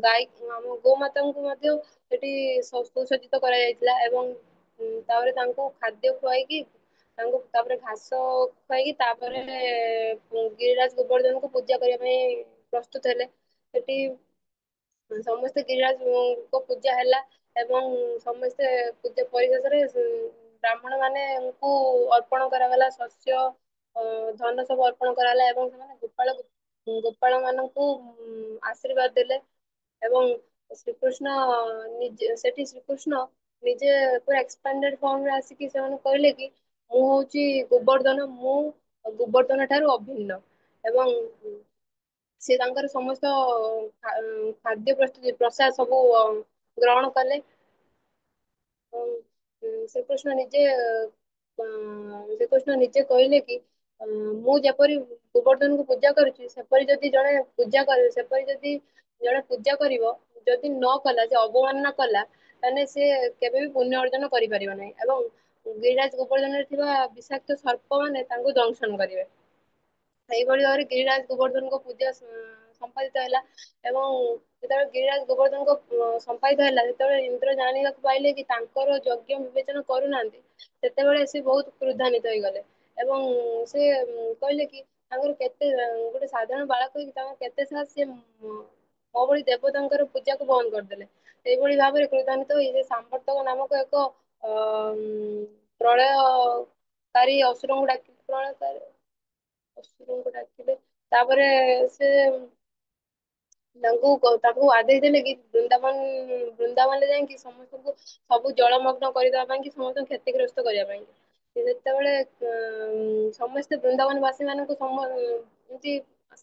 ଗାଈ ଆମ ଗୋମାତାଙ୍କୁ ମଧ୍ୟ ସେଠି ସୁସଜ୍ଜିତ କରାଯାଇଥିଲା ଏବଂ ତାପରେ ତାଙ୍କୁ ଖାଦ୍ୟ ଖୁଆଇକି ତାଙ୍କୁ ତାପରେ ଘାସ ଖୁଆଇକି ତାପରେ ଗିରିରାଜ ଗୋବର୍ଦ୍ଧନକୁ ପୂଜା କରିବା ପାଇଁ ପ୍ରସ୍ତୁତ ହେଲେ ସେଠି ସମସ୍ତେ ଗିରିରାଜଙ୍କ ପୂଜା ହେଲା ଏବଂ ସମସ୍ତେ ପୂଜା ପରିଶେଷରେ ବ୍ରାହ୍ମଣ ମାନଙ୍କୁ ଅର୍ପଣ କରାଗଲା ଶସ୍ୟ ଧନ ସବୁ ଅର୍ପଣ କରାହେଲା ଏବଂ ସେମାନେ ଗୋପାଳ ମାନଙ୍କୁ ଆଶୀର୍ବାଦ ଦେଲେ ଏବଂ ଶ୍ରୀକୃଷ୍ଣ ନିଜେ ସେଠି ଶ୍ରୀକୃଷ୍ଣ ନିଜେ ପୁରା ଏକ୍ସପାଣ୍ଡେଡ ଫର୍ମରେ ଆସିକି ସେମାନେ କହିଲେ କି ମୁଁ ହଉଛି ଗୋବର୍ଦ୍ଧନ ମୁଁ ଗୋବର୍ଦ୍ଧନ ଠାରୁ ଅଭିନ୍ନ ଏବଂ ସେ ତାଙ୍କର ସମସ୍ତ ଖାଦ୍ୟ ପ୍ରସ୍ତୁତି ପ୍ରସାଦ ସବୁ ଗ୍ରହଣ କଲେ ଶ୍ରୀକୃଷ୍ଣ ନିଜେ ଶ୍ରୀକୃଷ୍ଣ ନିଜେ କହିଲେ କି ମୁଁ ଯେପରି ଗୋବର୍ଦ୍ଧନଙ୍କୁ ପୂଜା କରୁଛି ସେପରି ଯଦି ଜଣେ ପୂଜା କରେ ସେପରି ଯଦି ଜଣେ ପୂଜା କରିବ ଯଦି ନ କଲା ଯେ ଅବମାନନା କଲା ତାହେଲେ ସେ କେବେ ବି ପୁଣ୍ୟ ଅର୍ଜନ କରିପାରିବ ନାହିଁ ଏବଂ ଗିରିରାଜ ଗୋବର୍ଦ୍ଧନରେ ଥିବା ବିଷାକ୍ତ ସର୍ପ ମାନେ ତାଙ୍କୁ ଦଂଶନ କରିବେ ସେଇଭଳି ଭାବରେ ଗିରିରାଜ ଗୋବର୍ଦ୍ଧନଙ୍କ ପୂଜା ସମ୍ପାଦିତ ହେଲା ଏବଂ ଯେତେବେଳେ ଗିରିରାଜ ଗୋବର୍ଦ୍ଧନଙ୍କ ସମ୍ପାଦିତ ହେଲା ସେତେବେଳେ ଇନ୍ଦ୍ର ଜାଣିବାକୁ ପାଇଲେ କି ତାଙ୍କର ଯଜ୍ଞ ବିବେଚନ କରୁନାହାନ୍ତି ସେତେବେଳେ ସେ ବହୁତ କ୍ରୁଦ୍ଧାନ୍ୱିତ ହେଇଗଲେ ଏବଂ ସେ କହିଲେ କି ତାଙ୍କର କେତେ ଗୋଟେ ସାଧାରଣ ବାଳକ ହେଇକି ତାଙ୍କର କେତେ ସାହସ ସେ ମୋ ଭଳି ଦେବତାଙ୍କର ପୂଜାକୁ ବନ୍ଦ କରିଦେଲେ ସେଇଭଳି ଭାବରେ କ୍ରୋଧାନ୍ଵିତ ହୋଇ ସେ ସାମର୍ଥକ ନାମକ ଏକ ପ୍ରଳୟକାରୀ ଅସୁରଙ୍କୁ ଡାକି ପ୍ରଳୟକାରୀ ଅସୁରଙ୍କୁ ଡାକିଲେ ତାପରେ ସେ ତାଙ୍କୁ ଆଦେଶ ଦେଲେ କି ବୃନ୍ଦାବନରେ ଯାଇକି ସମସ୍ତଙ୍କୁ ସବୁ ଜଳମଗ୍ନ କରିଦବା ପାଇଁ କି ସମସ୍ତଙ୍କୁ କ୍ଷତିଗ୍ରସ୍ତ କରିବା ପାଇଁ ଯେତେବେଳେ ସମସ୍ତେ ବୃନ୍ଦାବନ ବାସୀ ମାନଙ୍କୁ ଏମିତି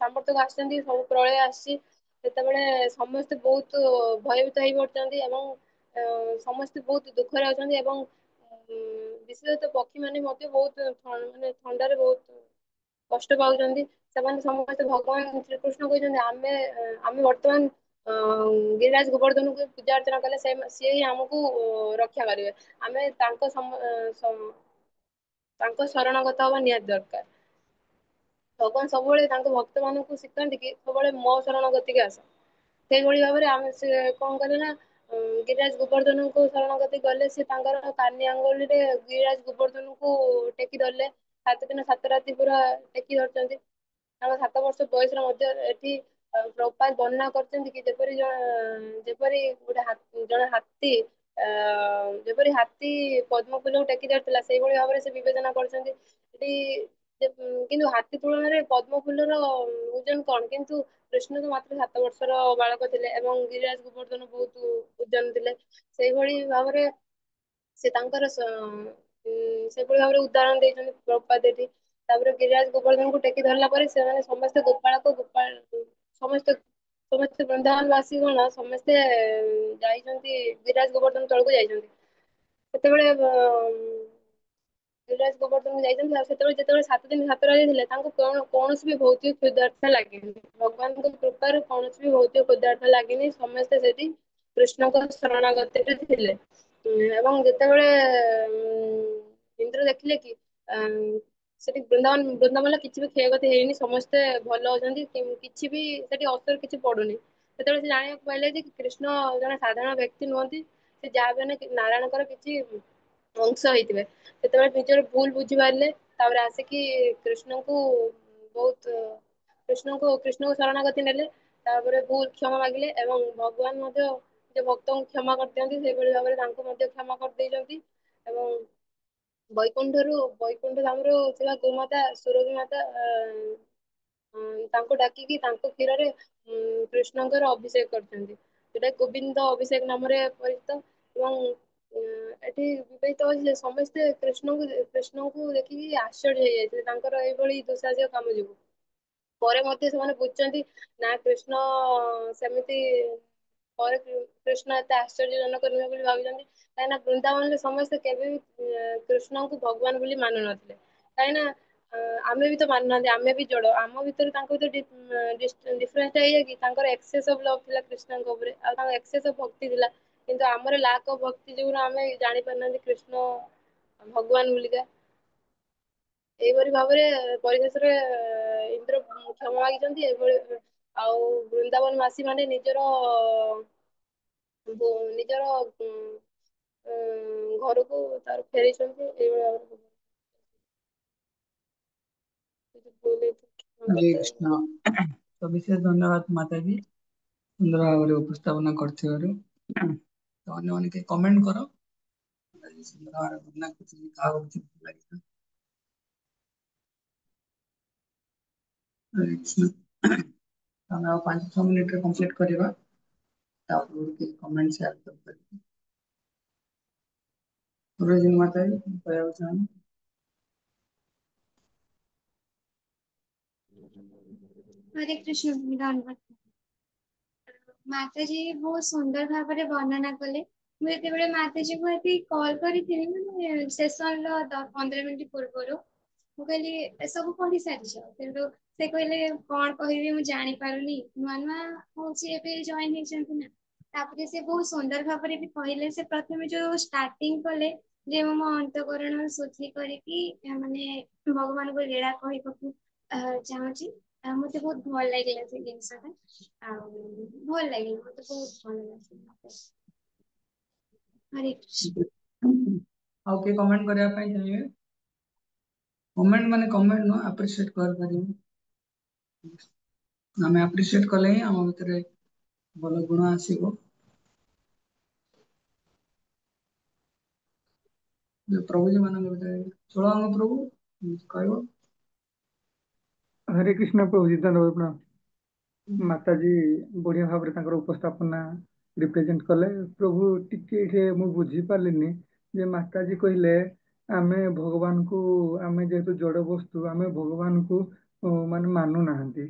ସାମର୍ଥ୍ୟକୁ ଆସିଛନ୍ତି ସବୁ ପ୍ରଳୟ ଆସିଛି ସେତେବେଳେ ସମସ୍ତେ ବହୁତ ଭୟଭୀତ ହେଇ ପଡୁଛନ୍ତି ଏବଂ ସମସ୍ତେ ବହୁତ ଦୁଃଖରେ ଅଛନ୍ତି ଏବଂ ବିଶେଷତଃ ପକ୍ଷୀ ମାନେ ମଧ୍ୟ ବହୁତ ମାନେ ଥଣ୍ଡାରେ ବହୁତ କଷ୍ଟ ପାଉଛନ୍ତି ସେମାନେ ସମସ୍ତେ ଭଗବାନ ଶ୍ରୀକୃଷ୍ଣ କହିଛନ୍ତି ଆମେ ବର୍ତ୍ତମାନ ଗିରିରାଜ ଗୋବର୍ଦ୍ଧନଙ୍କୁ ପୂଜା ଅର୍ଚ୍ଚନା କଲେ ସିଏ ହିଁ ଆମକୁ ରକ୍ଷା କରିବେ ଆମେ ତାଙ୍କ ଶରଣଗତ ହବା ନିହାତି ଦରକାର ଭଗବାନ ସବୁବେଳେ ତାଙ୍କ ଭକ୍ତ ମାନଙ୍କୁ ଶିଖାନ୍ତି କି ସବୁବେଳେ ମୋ ଶରଣ ଗତିକି ଆସ ସେଇଭଳି ଭାବରେ ଆମେ ସେ କଣ କଲେ ନା ଗିରିରାଜ ଗୋବର୍ଦ୍ଧନଙ୍କୁ ଶରଣଗତି ଗଲେ ସେ ତାଙ୍କର କାନି ଆଙ୍ଗୁଳିରେ ଗିରିରାଜ ଗୋବର୍ଦ୍ଧନଙ୍କୁ ଟେକି ଧରିଲେ 7 ଦିନ 7 ରାତି ପୁରା ଟେକି ଧରିଛନ୍ତି ତାଙ୍କ 7 ବର୍ଷ ବୟସରେ ମଧ୍ୟ ଏଠି ପ୍ରପାତ ବର୍ଣ୍ଣନା କରିଛନ୍ତି କି ଯେପରି ଗୋଟେ ଜଣେ ହାତୀ ଅ ଯେପରି ହାତୀ ପଦ୍ମ ଫୁଲକୁ ଟେକି ଧରିଥିଲା ସେଇଭଳି ଭାବରେ ସେ ବିବେଚନା କରୁଛନ୍ତି ସେଠି କିନ୍ତୁ ହାତୀ ତୁଳନାରେ ପଦ୍ମ ଫୁଲର ଓଜନ କଣ କିନ୍ତୁ କୃଷ୍ଣ ତ ମାତ୍ର 7 ବର୍ଷର ବାଳକ ଥିଲେ ଏବଂ ଗିରିରାଜ ଗୋବର୍ଦ୍ଧନ ବହୁତ ଓଜନ ଥିଲେ ସେଇଭଳି ଭାବରେ ସେ ତାଙ୍କର ସେଭଳି ଭାବରେ ଉଦାହରଣ ଦେଇଛନ୍ତି ପ୍ରଭୁପାଦ ଏଠି ତାପରେ ଗିରିରାଜ ଗୋବର୍ଦ୍ଧନକୁ ଟେକି ଧରିଲା ପରେ ସେମାନେ ସମସ୍ତେ ସମସ୍ତେ ବୃନ୍ଦାବନ ବାସୀ ଗଣ ସମସ୍ତେ ଯାଇଛନ୍ତି ଗିରିରାଜ ଗୋବର୍ଦ୍ଧନ ତଳକୁ ଯାଇଛନ୍ତି ସେତେବେଳେ ଗିରିରାଜ ଗୋବର୍ଦ୍ଧନ ଯାଇଛନ୍ତି ଆଉ ସେତେବେଳେ ଯେତେବେଳେ 7 ଦିନ 7 ରାତି ଥିଲେ ତାଙ୍କୁ କୌଣସି ବି ଭୌତିକ କ୍ଷୁଧାର୍ଥ ଲାଗିନି ଭଗବାନଙ୍କ କୃପାରୁ କୌଣସି ବି ଭୌତିକ କ୍ଷୁଧାର୍ଥ ଲାଗିନି ସମସ୍ତେ ସେଠି କୃଷ୍ଣଙ୍କ ଶରଣାଗତରେ ଥିଲେ ଏବଂ ଯେତେବେଳେ ଇନ୍ଦ୍ର ଦେଖିଲେ କି ସେଠି ବୃନ୍ଦାବନରେ କିଛି ବି କ୍ଷୟକ୍ଷତି ହେଇନି ସମସ୍ତେ ଭଲ ଅଛନ୍ତି କିଛି ବି ସେଠି ଅସର କିଛି ପଡୁନି ସେତେବେଳେ ସେ ଜାଣିବାକୁ ପାଇଲେ ଯେ କୃଷ୍ଣ ଜଣେ ସାଧାରଣ ବ୍ୟକ୍ତି ନୁହନ୍ତି ସେ ଯାହା ବି ହେଲେ ନାରାୟଣଙ୍କର କିଛି ଅଂଶ ହେଇଥିବେ ସେତେବେଳେ ନିଜର ଭୁଲ ବୁଝି ପାରିଲେ ତାପରେ ଆସିକି କୃଷ୍ଣଙ୍କୁ ଶରଣାଗତି ନେଲେ ତାପରେ ଭୁଲ କ୍ଷମା ମାଗିଲେ ଏବଂ ଭଗବାନ ମଧ୍ୟ ଯେ ଭକ୍ତଙ୍କୁ କ୍ଷମା କରିଦିଅନ୍ତି ସେଇଭଳି ଭାବରେ ତାଙ୍କୁ ମଧ୍ୟ କ୍ଷମା କରିଦେଇଛନ୍ତି ଏବଂ ବୈକୁଣ୍ଠ ଧାମରୁ ଥିବା ଗୋମାତା ସୁରଭି ମାତା ତାଙ୍କୁ ଡାକିକି ତାଙ୍କ କ୍ଷୀରରେ କୃଷ୍ଣଙ୍କର ଅଭିଷେକ କରିଛନ୍ତି ଯୋଉଟା ଗୋବିନ୍ଦ ଅଭିଷେକ ନାମରେ ପରିଚିତ ଏବଂ ଏଠି ବିବାହିତ ଯେ ସମସ୍ତେ କୃଷ୍ଣଙ୍କୁ ଦେଖିକି ଆଶ୍ଚର୍ଯ୍ୟ ହେଇଯାଇଥିଲେ ତାଙ୍କର ଏଇଭଳି ଦୁଃସାହସିକ କାମ ଯୋଗୁ ପରେ ମଧ୍ୟ ସେମାନେ ବୁଝୁଛନ୍ତି ନା କୃଷ୍ଣ ସେମିତି ପରେ କୃଷ୍ଣ ଏତେ ଆଶ୍ଚର୍ଯ୍ୟଜନକ ନୁହେଁ ବୋଲି ଭାବୁଛନ୍ତି, କାହିଁକିନା ବୃନ୍ଦାବନରେ ସମସ୍ତେ କେବେ ବି କୃଷ୍ଣଙ୍କୁ ଭଗବାନ ବୋଲି ମାନୁ ନଥିଲେ। କାହିଁକିନା ଆମେ ବି ତ ମାନୁନାହାନ୍ତି, ଆମେ ବି ଜଡ, ଆମ ଭିତରେ ତାଙ୍କ ଭିତରେ ଡିଫରେନ୍ସ ଏଇଆ କି ତାଙ୍କର ଏକ୍ସେସ ଅଫ ଲଭ ଥିଲା କୃଷ୍ଣଙ୍କ ଉପରେ, ଆଉ ତାଙ୍କ ଏକ୍ସେସ ଅଫ ଭକ୍ତି ଥିଲା। କିନ୍ତୁ ଆମର ଲାକ୍ ଅଫ ଭକ୍ତି ଯୋଗୁରୁ ଆମେ ଜାଣି ପାରୁନାହାନ୍ତି କୃଷ୍ଣ ଭଗବାନ ବୋଲିକା। ଏଇପରି ଭାବରେ ପରିଶେଷରେ ଇନ୍ଦ୍ର କ୍ଷମା ମାଗିଛନ୍ତି ଏଭଳି, ଆଉ ବୃନ୍ଦାବନ ବାସୀ ମାନେ ନିଜର ଘରକୁ ତାର ଫେରିଛନ୍ତି ଏଇଭଳି ଭାବରେ। ହରେ କୃଷ୍ଣ। ତ ବିଶେଷ ଧନ୍ୟବାଦ ମାତାଜୀ, ସୁନ୍ଦର ଭାବରେ ଉପସ୍ଥାପନା କରିଥିବାରୁ। ତ ଅନ୍ୟମାନେ କେହି କମେଣ୍ଟ କର। ସୁନ୍ଦର ଭାବରେ ବର୍ଣ୍ଣନା କରିଛନ୍ତି, କାହାକୁ କିଛି ଭଲ ଲାଗିଲା। ହରେ କୃଷ୍ଣ। ଆମେ ଆଉ 5-6 ମିନିଟରେ କମ୍ପ୍ଲିଟ କରିବା। ତାପରେ କିଛି କମେଣ୍ଟ ସେୟାର କରିପାରିବେ। ଗୁରୁଜୀ ମାତାଜୀ କହିବାକୁ ଚାହୁଁଛନ୍ତି। ହରେ କୃଷ୍ଣ। ଧନ୍ୟବାଦ। ମାତାଜୀ ବହୁତ ସୁନ୍ଦର ଭାବରେ ବର୍ଣ୍ଣନା କଲେ। ମୁଁ ଯେତେବେଳେ ମାତାଜୀକୁ ଏଠି କଲ୍ କରିଥିଲି, ମାନେ ସେସନର 15 ମିନିଟ ପୂର୍ବରୁ, ମୁଁ କହିଲି ଏସବୁ ପଢି ସାରିଛ? କିନ୍ତୁ ସେ କହିଲେ କଣ କହିବି ମୁଁ ଜାଣିପାରୁନି, ନୂଆ ନୂଆ ହଉଛି ଏବେ ଜଏନ ହେଇଛନ୍ତି ନା। ତାପରେ ସେ ବହୁତ ସୁନ୍ଦର ଭାବରେ ବି କହିଲେ। ସେ ପ୍ରଥମେ ଯୋଉ ଷ୍ଟାର୍ଟିଂ କଲେ ଯେ ମୁଁ ମୋ ଅନ୍ତଃକରଣ ଶୁଦ୍ଧି କରିକି ମାନେ ଭଗବାନଙ୍କୁ ଲୀଳା କହିବାକୁ ଚାହୁଁଛି, ମତେ ବହୁତ ଭଲ ଲାଗିଲା ସେ ଜିନିଷଟା। ଆଉ ଭଲ ଲାଗିଲା, ମତେ ବହୁତ ଭଲ ଲାଗିଲା। ହରେ କୃଷ୍ଣ। ଆଉ କିଏ କମେଣ୍ଟ କରିବା ପାଇଁ ଚାହିଁବେ? କମେଣ୍ଟ ମାନେ କମେଣ୍ଟ ନୁହଁ, ଆପ୍ରିସିଏଟ କରିପାରିବେ। ଆମେ ଆପ୍ରିସିଏଟ କଲେ ହିଁ ଆମ ଭିତରେ ଭଲ ଗୁଣ ଆସିବ। ପ୍ରଭୁଜୀ ମାନଙ୍କ ଭିତରେ ଷୋଳଙ୍ଗ ପ୍ରଭୁ କହିବ। ହରେ କୃଷ୍ଣ ପ୍ରଭୁ ଜିତେନ୍ଦ୍ର ପ୍ରଣାମ। ମାତାଜୀ ବଢିଆ ଭାବରେ ତାଙ୍କର ଉପସ୍ଥାପନା ରିପ୍ରେଜେଣ୍ଟ କଲେ। ପ୍ରଭୁ ଟିକେ ଏଠି ମୁଁ ବୁଝି ପାରିଲିନି ଯେ ମାତାଜୀ କହିଲେ ଆମେ ଭଗବାନଙ୍କୁ, ଆମେ ଯେହେତୁ ଜଡ ବସ୍ତୁ, ଆମେ ଭଗବାନଙ୍କୁ ମାନେ ମାନୁନାହାନ୍ତି।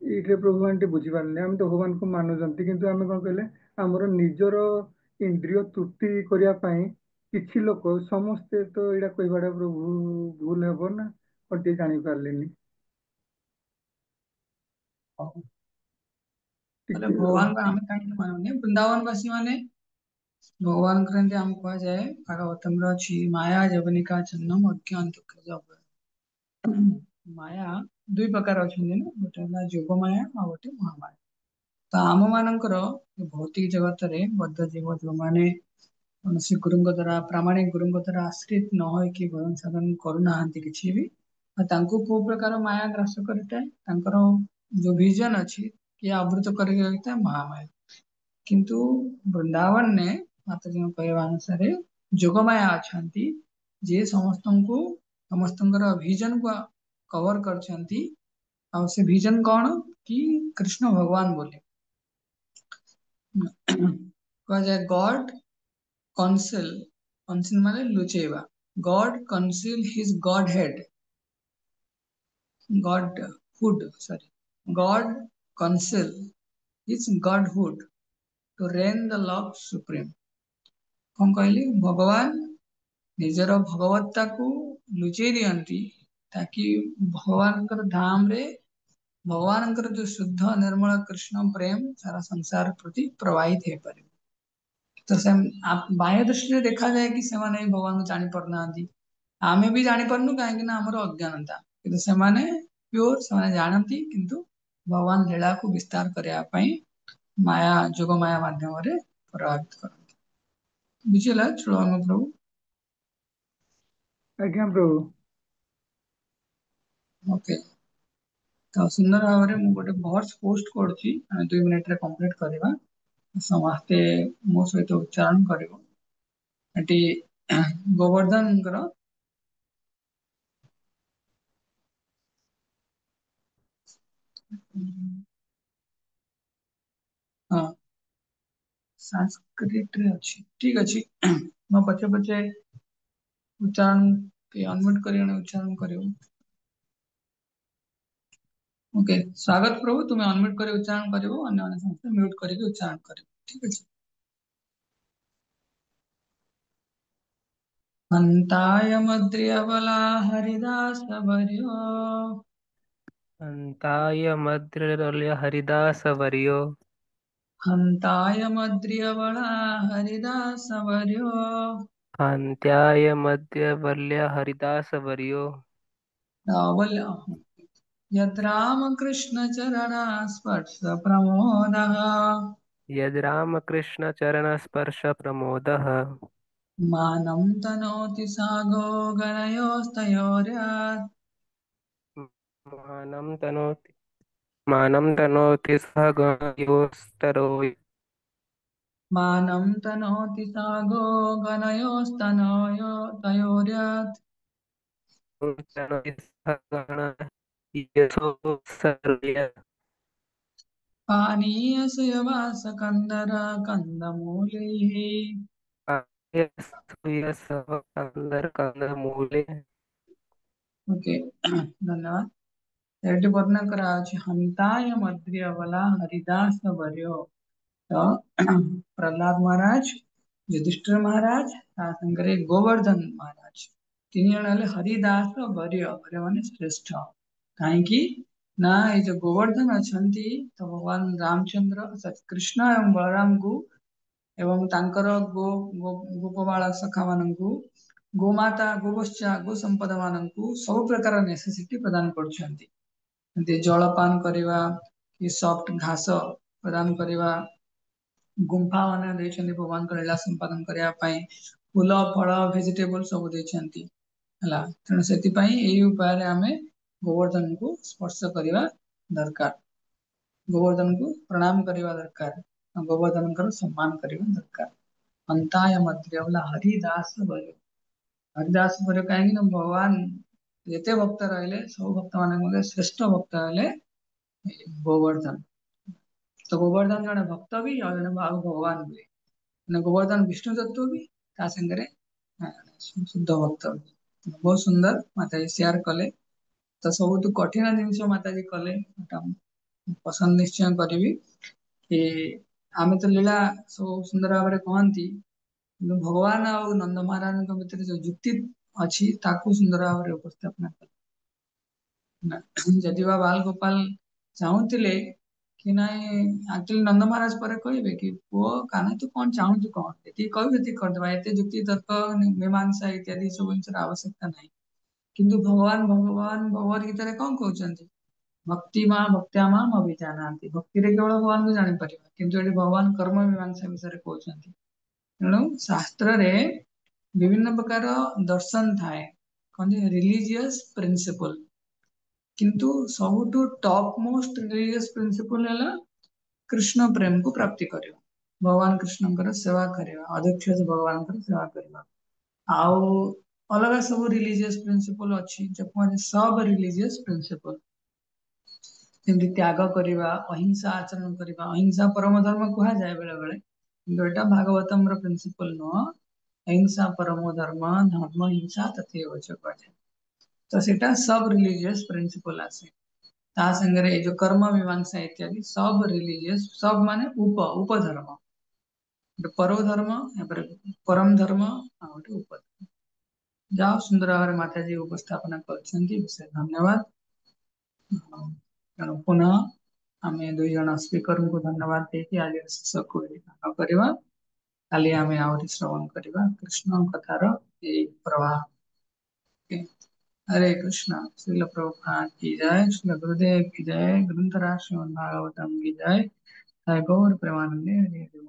ଏଇଥିରେ ପ୍ରଭୁ ମାନେ ଟିକେ ବୁଝିପାରିଲେ, ଆମେ ତ ଭଗବାନଙ୍କୁ ମାନୁଛନ୍ତି କିନ୍ତୁ ଆମେ କଣ କହିଲେ ଆମର ନିଜର ଇନ୍ଦ୍ରିୟ ତୃପ୍ତି କରିବା ପାଇଁ କିଛି ଲୋକ, ସମସ୍ତେ ତ ଏଇଟା କହିବାଟା ପ୍ରଭୁ ଭୁଲ ହବ ନା, କଣ ଟିକେ ଜାଣିପାରିଲିନି। ତାହେଲେ ଟିକେ ଭଗବାନଙ୍କୁ ଆମେ କାହିଁକି ମାନୁନେ? ବୃନ୍ଦାବନ ବାସୀ ମାନେ ଭଗବାନଙ୍କର ଏମିତି ଆମକୁ କୁହାଯାଏ, ଭାଗବତମର ଅଛି ମାୟା ଯବନିକା ଛନ୍ନମ ଅଜ୍ଞାନ। ମାୟା ଦୁଇ ପ୍ରକାର ଅଛନ୍ତି ନା, ଗୋଟେ ହେଲା ଯୋଗ ମାୟା ଆଉ ଗୋଟେ ମହାମାୟା। ତ ଆମ ମାନଙ୍କର ଭୌତିକ ଜଗତରେ ବଦ୍ଧ ଜୀବ ଯୋଉମାନେ କୌଣସି ଗୁରୁଙ୍କ ଦ୍ଵାରା, ପ୍ରାମାଣିକ ଗୁରୁଙ୍କ ଦ୍ଵାରା ଆଶ୍ରିତ ନ ହୋଇକି ଭଜନ ସାଧନ କରୁନାହାନ୍ତି କିଛି ବି, ତାଙ୍କୁ କୋଉ ପ୍ରକାର ମାୟା ଗ୍ରାସ କରିଥାଏ? ତାଙ୍କର ଯୋଉ ଭିଜନ ଅଛି କିଏ ଆବୃତ କରିକି ରଖିଥାଏ? ମହାମାୟା। କିନ୍ତୁ ବୃନ୍ଦାବନରେ ମାତାଜୀଙ୍କ କହିବା ଅନୁସାରେ ଯୋଗମାୟା ଅଛନ୍ତି, ଯିଏ ସମସ୍ତଙ୍କୁ, ସମସ୍ତଙ୍କର ଭିଜନକୁ କଭର କରିଛନ୍ତି। ଆଉ ସେ ଭିଜନ କଣ? କି କୃଷ୍ଣ ଭଗବାନ ବୋଲି କୁହାଯାଏ। ଗଡ କନସିଲ, କନସିଲ ମାନେ ଲୁଚେଇବା। ଗଡ କନସିଲ his Garh head, Godhood, sorry. God conceal his Godhood to reign the Lord supreme. କଣ କହିଲି? ଭଗବାନ ନିଜର ଭଗବତ୍ତାକୁ ଲୁଚେଇ ଦିଅନ୍ତି, ତାକି ଭଗବାନଙ୍କର ଧାମ ରେ ଭଗବାନଙ୍କର ଯୋଉ ଶୁଦ୍ଧ ନିର୍ମଳ କୃଷ୍ଣ ପ୍ରେମ ସାରା ସଂସାର ପ୍ରତି ପ୍ରବାହିତ ହେଇପାରିବ। ତ ସେ ବାହ୍ୟ ଦୃଷ୍ଟିରେ ଦେଖାଯାଏ କି ସେମାନେ ଭଗବାନଙ୍କୁ ଜାଣି ପାରୁନାହାନ୍ତି। ଆମେ ବି ଜାଣିପାରୁନୁ, କାହିଁକି ନା ଆମର ଅଜ୍ଞାନତା। କିନ୍ତୁ ସେମାନେ ପିଓର, ସେମାନେ ଜାଣନ୍ତି, କିନ୍ତୁ ଭଗବାନ ଲୀଳାକୁ ବିସ୍ତାର କରିବା ପାଇଁ ମାୟା, ଯୋଗ ମାୟା ମାଧ୍ୟମରେ ପ୍ରଭାବିତ କରନ୍ତି। ବୁଝିହେଲା ଚୂଳଙ୍କ ପ୍ରଭୁ? ଆଜ୍ଞା ପ୍ରଭୁ। ଓକେ। ତ ସୁନ୍ଦର ଭାବରେ ମୁଁ ଗୋଟେ ଭଏସ ପୋଷ୍ଟ କରୁଛି, ଆମେ 2 ମିନିଟରେ କମ୍ପ୍ଲିଟ କରିବା। ସମସ୍ତେ ମୋ ସହିତ ଉଚ୍ଚାରଣ କରିବ। ଏଠି ଗୋବର୍ଦ୍ଧନଙ୍କର ହଁ, ସାଂସ୍କ୍ରିଟରେ ଅଛି। ଠିକ ଅଛି, ମୋ ପଛେ ପଛେ ଉଚ୍ଚାରଣ କି ଅନମ୍ୟୁଟ କରି ଜଣେ ଉଚ୍ଚାରଣ କରିବ। ओके, स्वागत प्रभु, तुम्हें अनम्यूट कर उच्चारण करिवो, अन्य अन्य समस्त म्यूट करके उच्चारण करिवो, ठीक अछि। हन्ताय मद्र्यबला हरिदास वर्यो, अन्ताय मद्रदल्य हरिदास वर्यो, हन्ताय मद्र्यबला हरिदास वर्यो, अन्त्याय मध्यवल्य हरिदास वर्यो, रावल यद् रामकृष्ण चरणा स्पर्श प्रमोदः, यद् रामकृष्णचरणस्पर्श प्रमोदः, मानं तनोति सागो गणयोस्तयोर्यात्, मानं तनोति मानं तनोति सह गणयोस्तरो मानं तनोति सागो गणयोस्तनयो तयोर्यात्, तनोति सह गणः यशोत्सर्य पानीयस्य वासकन्दर कन्दमूलैः। सूयसः कंदमूले। ओके, धन्यवाद। ଏଠି ବର୍ଣ୍ଣନା କରାଯାଉଛି ହନ୍ତାୟ ମଦ୍ରିୟବଲା ହରିଦାସ ବର୍ୟ। ତ ପ୍ରହ୍ଲାଦ ମହାରାଜ, ଯୁଧିଷ୍ଠିର ମହାରାଜ, ତା ସାଙ୍ଗରେ ଗୋବର୍ଦ୍ଧନ ମହାରାଜ, ତିନି ଜଣ ହେଲେ ହରିଦାସ ବର୍ୟ। ବର୍ୟ ମାନେ ଶ୍ରେଷ୍ଠ। କାହିଁକି ନା ଏଇ ଯୋଉ ଗୋବର୍ଦ୍ଧନ ଅଛନ୍ତି ତ ଭଗବାନ ରାମଚନ୍ଦ୍ର କୃଷ୍ଣ ଏବଂ ବଳରାମଙ୍କୁ ଏବଂ ତାଙ୍କର ଗୋପବାଳ ସଖା ମାନଙ୍କୁ, ଗୋମାତା ଗୋବତ୍ସା ଗୋ ସମ୍ପଦ ମାନଙ୍କୁ ସବୁ ପ୍ରକାର ନେସେସିଟି ପ୍ରଦାନ କରୁଛନ୍ତି। ଯେମିତି ଜଳପାନ କରିବା କି ସଫ୍ଟ ଘାସ ପ୍ରଦାନ କରିବା, ଗୁମ୍ଫା ମାନେ ଦେଇଛନ୍ତି ଭଗବାନଙ୍କ ଲୀଳା ସମ୍ପାଦନ କରିବା ପାଇଁ, ଫୁଲ ଫଳ ଭେଜିଟେବଲ ସବୁ ଦେଇଛନ୍ତି ହେଲା। ତେଣୁ ସେଥିପାଇଁ ଏଇ ଉପାୟରେ ଆମେ ଗୋବର୍ଦ୍ଧନକୁ ସ୍ପର୍ଶ କରିବା ଦରକାର, ଗୋବର୍ଦ୍ଧନକୁ ପ୍ରଣାମ କରିବା ଦରକାର, ଗୋବର୍ଦ୍ଧନଙ୍କର ସମ୍ମାନ କରିବା ଦରକାର। ହନ୍ତାୟ ମଦ୍ର୍ୟବଲା ହରିଦାସ ବର୍ୟ। ହରିଦାସ ବର୍ୟ କାହିଁକି ନା ଭଗବାନ ଯେତେ ଭକ୍ତ ରହିଲେ ସବୁ ଭକ୍ତ ମାନଙ୍କ ମଧ୍ୟରେ ଶ୍ରେଷ୍ଠ ଭକ୍ତ ହେଲେ ଗୋବର୍ଦ୍ଧନ। ତ ଗୋବର୍ଦ୍ଧନ ଜଣେ ଭକ୍ତ ବି ଆଉ ଜଣେ ଆଉ ଭଗବାନ ବି, ମାନେ ଗୋବର୍ଦ୍ଧନ ବିଷ୍ଣୁ ତତ୍ଵ ବି, ତା ସାଙ୍ଗରେ ଶୁଦ୍ଧ ଭକ୍ତ ବି। ବହୁତ ସୁନ୍ଦର ମାତାଜୀ ସେୟାର କଲେ। ତ ସବୁଠୁ କଠିନ ଜିନିଷ ମାତାଜୀ କଲେ, ପସନ୍ଦ ନିଶ୍ଚୟ କରିବି କି ଆମେ ତ ଲୀଳା ସବୁ ସୁନ୍ଦର ଭାବରେ କହନ୍ତି, କିନ୍ତୁ ଭଗବାନ ଆଉ ନନ୍ଦ ମହାରାଜଙ୍କ ଭିତରେ ଯୋଉ ଯୁକ୍ତି ଅଛି ତାକୁ ସୁନ୍ଦର ଭାବରେ ଉପସ୍ଥାପନା କଲେ। ଯଦି ବା ବାଲ ଗୋପାଳ ଚାହୁଁଥିଲେ କି ନାଇଁ, ଆକ୍ଚୁଆଲି ନନ୍ଦ ମହାରାଜ ପରେ କହିବେ କି ପୁଅ କାହ୍ନା ତୁ କଣ ଚାହୁଁଛୁ, କଣ ଏତିକି କହିବୁ ଏତିକି କରିଦବା, ଏତେ ଯୁକ୍ତି ତର୍କ ମୀମାଂସା ଇତ୍ୟାଦି ସବୁ ଜିନିଷର ଆବଶ୍ୟକତା ନାହିଁ। କିନ୍ତୁ ଭଗବାନ ଭଗବତ ଗୀତାରେ କଣ କହୁଛନ୍ତି, ଭକ୍ତି ମା ଭକ୍ତ୍ୟା ମାମ୍ ଅଭିଜାନାନ୍ତି। ଭକ୍ତିରେ କେବଳ ଭଗବାନଙ୍କୁ ଜାଣିପାରିବା, କିନ୍ତୁ ଏଠି ଭଗବାନ କର୍ମ ମୀମାଂସା ବିଷୟରେ କହୁଛନ୍ତି। ତେଣୁ ଶାସ୍ତ୍ରରେ ବିଭିନ୍ନ ପ୍ରକାର ଦର୍ଶନ ଥାଏ, କହନ୍ତି ରିଲିଜିୟସ ପ୍ରିନ୍ସିପଲ, କିନ୍ତୁ ସବୁଠୁ ଟପ୍ ମୋଷ୍ଟ ରିଲିଜିୟସ ପ୍ରିନ୍ସିପଲ ହେଲା କୃଷ୍ଣ ପ୍ରେମକୁ ପ୍ରାପ୍ତି କରିବା, ଭଗବାନ କୃଷ୍ଣଙ୍କର ସେବା କରିବା, ଅଧ୍ୟକ୍ଷ ଭଗବାନଙ୍କର ସେବା କରିବା। ଆଉ ଅଲଗା ସବୁ ରିଲିଜିୟସ ପ୍ରିନ୍ସିପଲ ଅଛି, ଯେପରି ସବ ରିଲିଜିୟସ ପ୍ରିନ୍ସିପଲ, ଯେମିତି ତ୍ୟାଗ କରିବା, ଅହିଂସା ଆଚରଣ କରିବା। ଅହିଂସା ପରମ ଧର୍ମ କୁହାଯାଏ ବେଳେ ବେଳେ, କିନ୍ତୁ ଏଇଟା ଭାଗବତମର ପ୍ରିନ୍ସିପଲ ନୁହଁ। ଅହିଂସା ପରମୋ ଧର୍ମ, ଧର୍ମ ହିଂସା ତଥୈବ ଚ କୁହାଯାଏ। ତ ସେଇଟା ସବ ରିଲିଜିୟସ ପ୍ରିନ୍ସିପଲ ଆସେ। ତା ସାଙ୍ଗରେ ଏଇ ଯୋଉ କର୍ମ ମୀମାଂସା ଇତ୍ୟାଦି ସବ ରିଲିଜିୟସ, ସବ ମାନେ ଉପଧର୍ମ, ଗୋଟେ ପରମ ଧର୍ମ, ଏପରେ ପରମ ଧର୍ମ, ଆଉ ଗୋଟେ ଉପଧର୍ମ। ଯାହା ସୁନ୍ଦର ଭାବରେ ମାତାଜୀ ଉପସ୍ଥାପନା କରିଛନ୍ତି, ବିଶେଷ ଧନ୍ୟବାଦ। ତେଣୁ ପୁନଃ ଆମେ ଦୁଇ ଜଣ ସ୍ପିକରଙ୍କୁ ଧନ୍ୟବାଦ ଦେଇକି ଆଜିର ଶେଷକୁ କରିବା। କାଲି ଆମେ ଆହୁରି ଶ୍ରବଣ କରିବା କୃଷ୍ଣ କଥାର ଏଇ ପ୍ରବାହ। हरे कृष्णा। श्रील प्रभुपाद की जय, श्रील गुरुदेव की जय, ग्रंथराज श्रीमद् भागवतम की जय। जय गौर प्रेमानंदे हरे हरे।